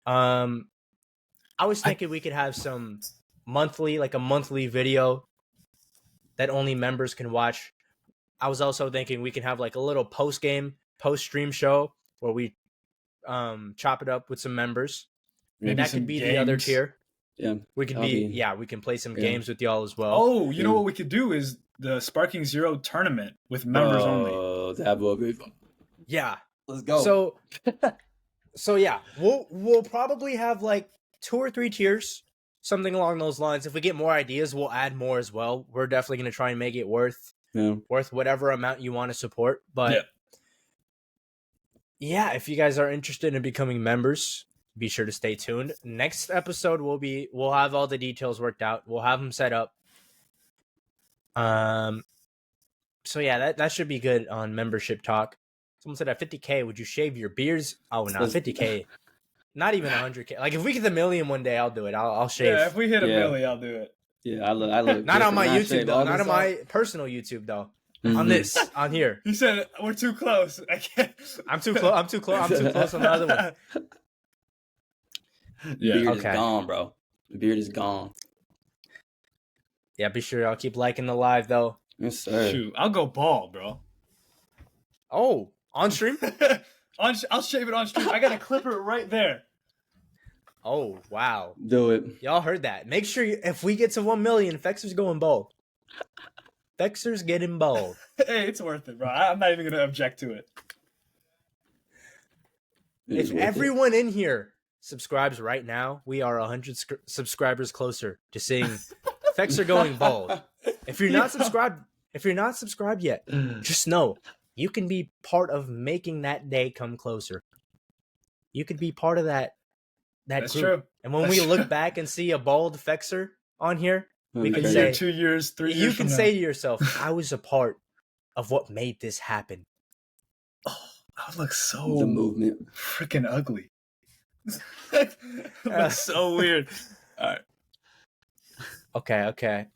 I was thinking we could have some monthly, like a monthly video that only members can watch. I was also thinking we can have like a little post-stream show where we chop it up with some members. Maybe That some could be the other games. tier. Yeah. We could we can play some Yeah. games with y'all as well. Oh, you know Yeah. what we could do is the Sparking Zero tournament with members only. Oh, that will be fun. Yeah. Let's go. So yeah, we'll probably have like 2 or 3 tiers, something along those lines. If we get more ideas, we'll add more as well. We're definitely going to try and make it worth yeah. whatever amount you want to support. But yeah, if you guys are interested in becoming members, be sure to stay tuned. Next episode we'll have all the details worked out. We'll have them set up. So yeah, that should be good on membership talk. Someone said at 50K, would you shave your beards? Oh no, 50K. Not even 100K. Like if we get the million one day, I'll do it. I'll shave. Yeah, if we hit a Yeah. milli, I'll do it. Yeah, I look Not on my different. I YouTube shave though. all Not this on my off. personal YouTube though. Mhm. On this, on here. He said we're too close. I can't. I'm too close. I'm too close on the other one. Yeah. Beard Okay. is gone, bro. The beard is gone. Yeah, be sure y'all keep liking the live though. Yes, sir. Shoot, I'll go bald, bro. Oh, on stream? I'll shave it on stream. I got a clipper right there. Oh, wow. Do it. Y'all heard that. Make sure if we get to 1 million, Fexer's going bald. Fexer's getting bald. Hey, it's worth it, bro. I'm not even gonna object to it. It is If worth it. everyone in here subscribes right now, we are 100 subscribers closer to seeing Fexer going bald. If you're not subscribed yet, just know you can be part of making that day come closer. You could be part of that That's group. true. And when That's we look true. back and see a bald Fexer on here, we A can year, say 2 years, 3 years. you from can now. say to yourself, I was a part of what made this happen. I would look the so movement. freaking ugly. It looks so weird. All right. Okay.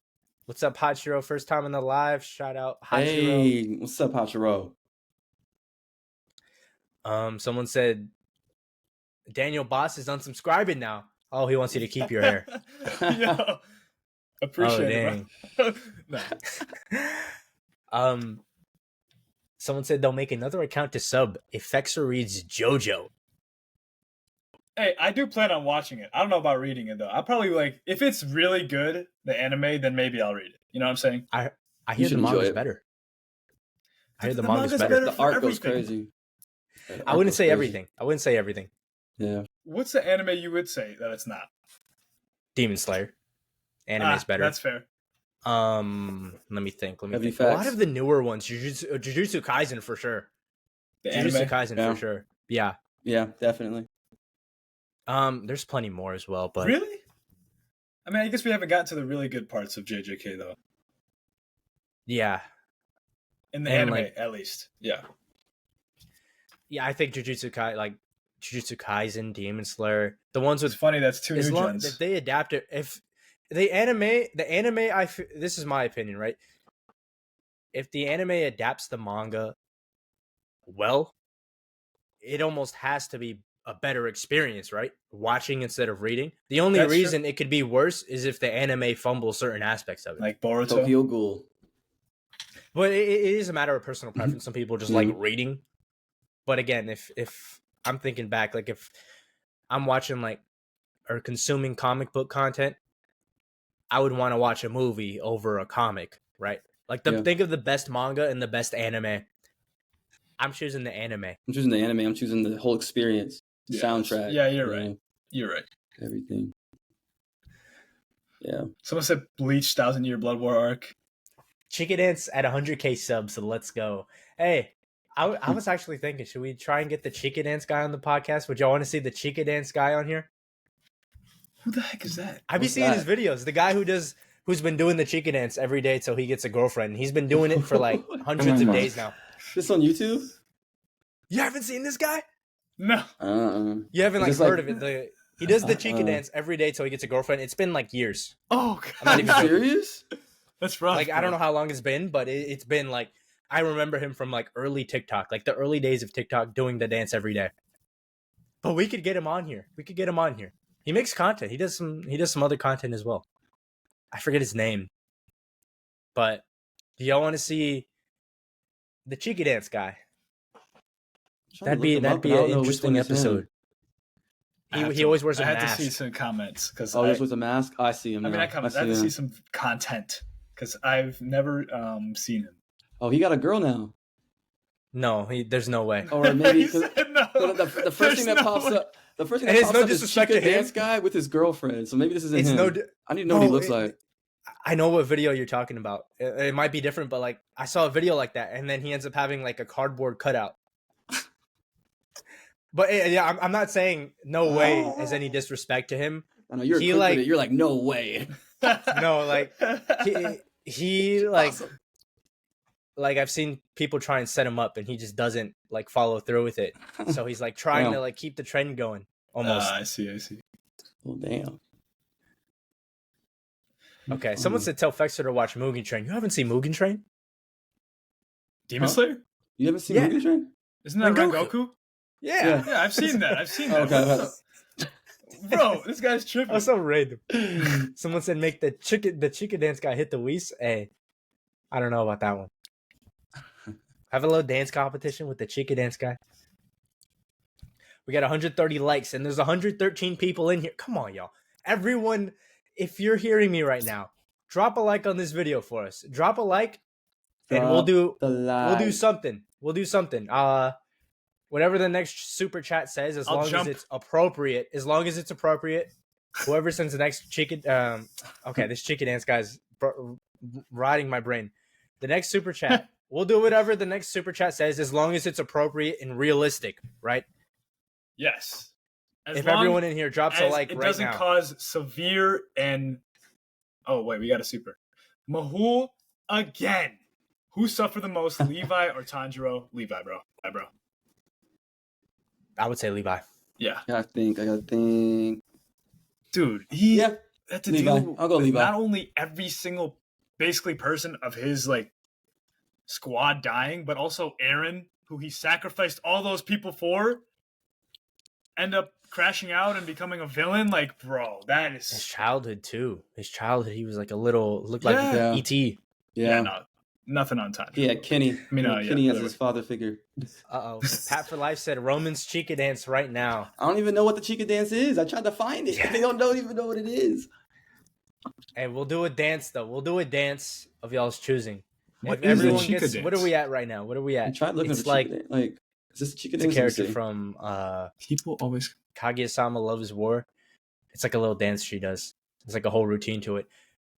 What's up, Hachiro? First time in the live. Shout out Hachiro. Hey, what's up, Hachiro? Someone said Daniel Boss is unsubscribing now. Oh, he wants you to keep your hair. Yo, appreciate it, bro. No. Someone said they'll make another account to sub if Fexer reads JoJo. Hey, I do plan on watching it. I don't know about reading it though. I'll probably like if it's really good, the anime, then maybe I'll read it. You know what I'm saying? I hear the should enjoy manga's it. better. I hear the The manga's manga's better. better. The for art goes everything. crazy. I wouldn't say everything. I wouldn't say everything. Yeah. What's the anime you would say that it's not? Demon Slayer. Anime's better. That's fair. Let me think. Heavy A lot facts. of the newer ones, Jujutsu Kaisen for sure. The Jujutsu anime. Kaisen Yeah. for sure. Yeah. Yeah, definitely. There's plenty more as well, but Really? I mean, I guess we haven't gotten to the really good parts of JJK though. yeah. In the And, anime, like- at least. Yeah. Yeah, I think Jujutsu Kaisen, Demon Slayer, the ones It's with funny that's two as new long gens. if they adapt it, if the anime, this is my opinion, right? If the anime adapts the manga well, it almost has to be a better experience, right? Watching instead of reading. The only That's true. reason it could be worse is if the anime fumbles certain aspects of it. Like Boruto. Tokyo Ghoul. But it is a matter of personal preference. Some people just like reading. But again, if I'm thinking back, like if I'm watching like or consuming comic book content, I would want to watch a movie over a comic, right? Like think of the best manga and the best anime. I'm choosing the anime. I'm choosing the anime. I'm choosing the whole experience. The Yes. soundtrack. Yeah, you're you right. know, You're right. everything. Yeah. Someone said Bleach 1,000-Year Blood War arc. Chicken Dance at 100K subs, so let's go. Hey, I was actually thinking, should we try and get the Chicken Dance guy on the podcast? Would y'all want to see the Chicken Dance guy on here? Who the heck is that? I've been What's seeing that? his videos. The guy who's been doing the Chicken Dance every day till he gets a girlfriend. He's been doing it for like hundreds of days now. This on YouTube? You haven't seen this guy? No. You haven't like Is this heard of it. He does the Chicken Uh-uh. Dance every day till he gets a girlfriend. It's been like years. Oh, I'm not Are even you joking. serious? That's rough. Like I don't know how long it's been, but it's been like I remember him from like early TikTok, like the early days of TikTok, doing the dance every day. But we could get him on here. He makes content. He does some other content as well. I forget his name. But do y'all want to see the Chicken Dance guy? That'd be an interesting episode. He always wears a I had mask. to see some comments because Oh, this was a mask? I see him I now. mean, I had to see some content because I've never seen him. Oh, he got a girl now. No, there's no way. Or maybe He said no. the first thing that There's no pops way. up. The first thing And that it's pops no up is disrespect Chica to him. Dance guy with his girlfriend. So maybe this isn't It's him. no. I need to know what he No, looks like. I know what video you're talking about. It might be different, but like I saw a video like that, and then he ends up having like a cardboard cutout. But yeah, I'm not saying no way as any disrespect to him. I know you're He, quick like- with it. You're like, no way. No, like he like Awesome. like I've seen people try and set him up, and he just doesn't like follow through with it. So he's like trying Wow. to like keep the trend going almost. I see. Well, damn. Okay, someone said tell Fexer to watch Mugen Train. You haven't seen Mugen Train? Demon Huh? Slayer? You haven't seen Yeah. Mugen Train? Isn't that Rengoku. Rengoku? Yeah. Yeah, I've seen that. Okay. What's up? Bro, this guy's tripping. Oh, so random. Someone said make the chicken dance guy hit the Whis. Hey, I don't know about that one. Have a little dance competition with the chicken dance guy. We got 130 likes and there's 113 people in here. Come on, y'all. Everyone, if you're hearing me right now, drop a like on this video for us. Drop a like, and we'll do something. We'll do something. Whatever the next super chat says, as I'll long jump. as it's appropriate. As long as it's appropriate. Whoever sends the next chicken, okay, this chicken dance guy's riding my brain. The next super chat, we'll do whatever the next super chat says, as long as it's appropriate and realistic, right? Yes. As If long everyone in here drops a as like it right doesn't now, cause severe and oh wait, we got a super. Mahul again. Who suffered the most, Levi or Tanjiro? Levi, bro. I would say Levi. Yeah. I gotta think. Dude, he Yeah. had to Levi. deal I'll go with Levi. not only every single basically person of his like squad dying, but also Aaron, who he sacrificed all those people for. end up crashing out and becoming a villain. Like, bro, that His is childhood too. His childhood, he was like a little looked like Yeah. E.T. yeah, no, nothing on time. He had Kenny. I mean, He had yeah, Kenny as whatever. his father figure. Uh-oh. Pat for Life said Roman's Chica dance right now. I don't even know what the Chica dance is. I tried to find it. Yeah. They don't even know what it is. Hey, we'll do a dance though. We'll do a dance of y'all's choosing. What If is everyone a Chica gets, dance? what are we at right now? What are we I at? tried looking It's at the like Chica dance. Like, is this a Chica it's a dance? Let me character see. from People always. Kaguya-sama Loves War. It's like a little dance she does. It's like a whole routine to it.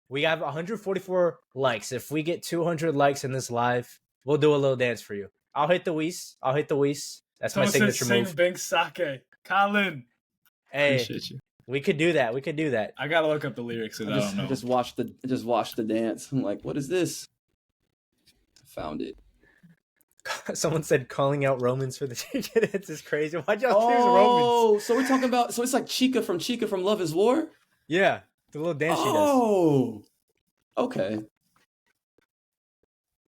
We have 144 likes. If we get 200 likes in this live, we'll do a little dance for you. I'll hit the Whis. That's Someone my said signature sing move. Bing Sake. Colin, Hey, appreciate you. we could do that. We could do that. I gotta look up the lyrics. 'Cause I don't know. I just watched the dance. I'm like, what is this? I found it. Someone said calling out Romans for the Chica dance is crazy. Why'd y'all choose Romans? Oh, so we're talking about. So it's like Chica from Love Is War. Yeah, the little dance she does. Oh, okay.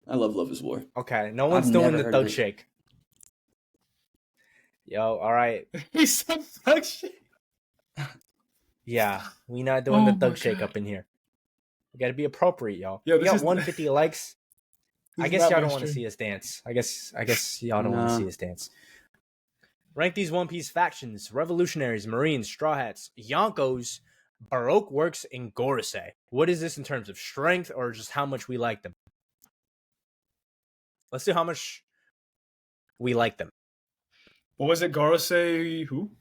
I love Love Is War. Okay, no one's I've doing never the heard thug of it. shake. Yo, all right. He said fuck shit. Yeah, we not doing the Oh thug my shake God. up in here. We got to be appropriate, y'all. Yo, We this got is- 150 likes. This I is guess not y'all don't want to mainstream. see us dance. I guess y'all don't want to Nah. see us dance. Rank these One Piece factions: Revolutionaries, Marines, Straw Hats, Yonkos, Baroque Works, and Gorosei. What is this in terms of strength or just how much we like them? Let's do how much we like them. What was it? Gorosei who?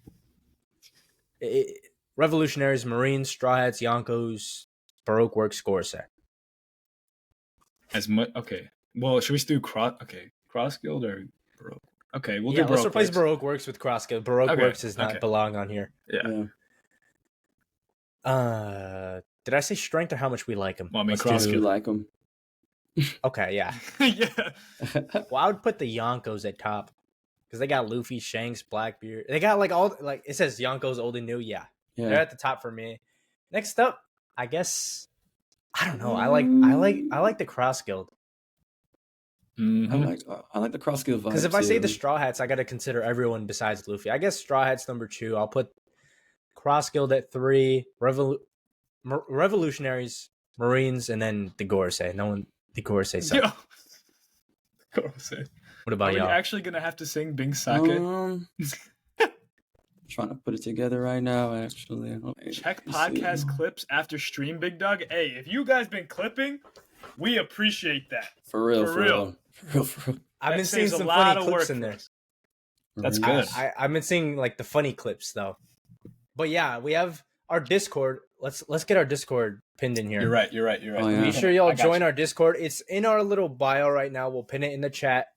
Revolutionaries, Marines, Straw Hats, Yonkos, Baroque Works, Gorosei. As much. Okay. Well, should we do cross guild or Baroque? Okay, we'll do Let's Baroque. replace Works. Baroque Works with Crossguild. Baroque Okay, Works does not okay. belong on here. Yeah. Did I say strength or how much we like them? Well, I mean, I do Crossguild. like them. Okay, yeah. Yeah. Well, I would put the Yonkos at top because they got Luffy, Shanks, Blackbeard. They got like all like it says Yonkos old and new. Yeah, they're Yeah. at the top for me. Next up, I guess I don't know. I like the Cross Guild Mhm. I like the cross skill vibe. because if I say the too. Straw Hats, I got to consider everyone besides Luffy. I guess Straw Hats number 2. I'll put Cross Guild at 3. Revolutionaries, Marines, and then the Gorosei. No one, the Gorosei suck. Yo. Gorosei. What Are about we y'all? actually gonna have to sing Bing Sake? Trying to put it together right now. Actually, Check Let me see. podcast clips after stream, Big Dog. Hey, if you guys been clipping, we appreciate that. For real. For real. I've That been seeing saves a some lot funny of clips work in for there. us. That's Right. good. I've been seeing like the funny clips though. But yeah, we have our Discord. Let's get our Discord pinned in here. You're right. Oh, yeah. Be sure y'all I got join you. our Discord. It's in our little bio right now. We'll pin it in the chat.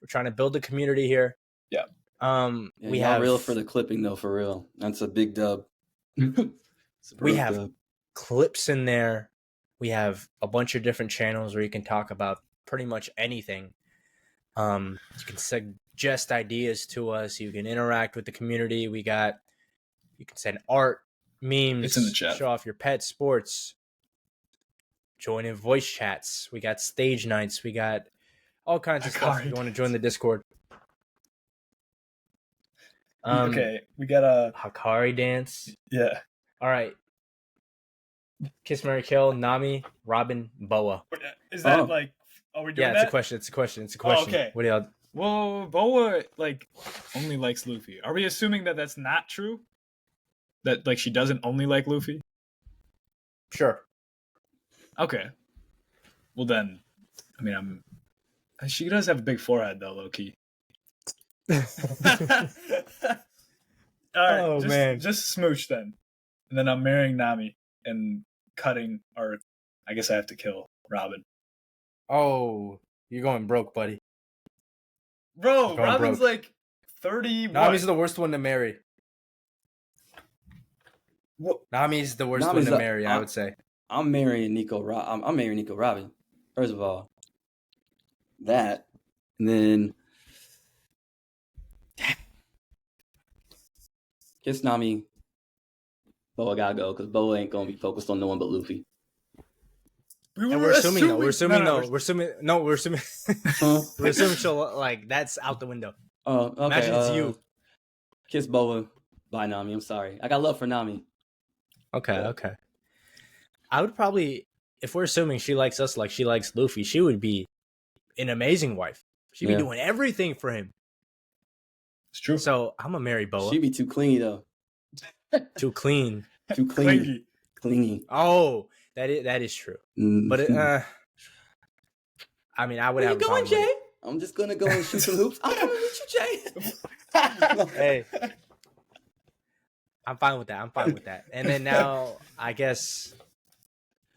We're trying to build a community here. Yeah. Yeah, We y'all have real for the clipping though. For real, that's a big dub. It's a We big have- dub. clips in there. We have a bunch of different channels where you can talk about pretty much anything. You can suggest ideas to us. You can interact with the community. You can send art, memes, It's in the chat. show off your pet sports, join in voice chats. We got stage nights. We got all kinds of stuff. If you Akari want to join the Discord. Okay, we got a Hakari dance. yeah. All right. Kiss, Mary, Kill, Nami, Robin, Boa. Is that Oh. like? Are we doing Yeah, that? it's a question. It's a question. okay. What do y'all? Well, Boa like only likes Luffy. Are we assuming that that's not true? That like she doesn't only like Luffy? Sure. Okay. Well then, I mean, she does have a big forehead though, low key. All right, Oh, just, man. just smooch then, and then I'm marrying Nami and cutting, or I guess I have to kill Robin. Oh, you're going broke, buddy. Bro, Going Robin's broke. like 30. Nami's the worst one to marry. What? Nami's the worst Nami's one to the- marry, I would say. I'm marrying Nico. I'm marrying Nico Robin. First of all, that, and then kiss Nami. Boa gotta go because Boa ain't gonna be focused on no one but Luffy. And we're assuming though. We're assuming No, though. We're assuming no. We're assuming. Huh? We're assuming she'll like that's out the window. Oh, okay. Imagine it's you. Kiss Boa. Bye, Nami. I'm sorry. I got love for Nami. Okay, Yeah. okay. I would probably, if we're assuming she likes us like she likes Luffy, she would be an amazing wife. She'd be Yeah. doing everything for him. It's true. So I'm a marry Boa. She'd be too clingy though. Too clean. Too clingy. Clingy. Oh, that is true. But I mean, I would Where have you a going, problem with Jay? I'm just gonna go and shoot some hoops. I'm coming with you, Jay. it. Hey, I'm fine with that. And then now, I guess,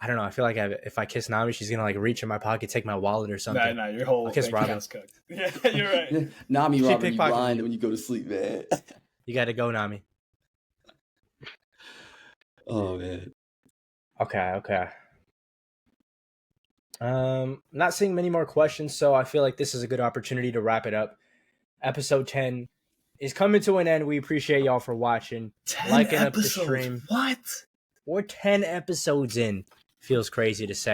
I don't know. I feel like if I kiss Nami, she's gonna like reach in my pocket, take my wallet or something. Nah, your whole I'll kiss bank Robin. account's cooked. Yeah, you're right. Nami She robbing you pickpocketed blind you. when you go to sleep, man. You got to go, Nami. Oh man. Okay. Not seeing many more questions, so I feel like this is a good opportunity to wrap it up. Episode 10 is coming to an end. We appreciate y'all for watching. 10 Liking up the episodes. stream. What? We're 10 episodes in. Feels crazy to say.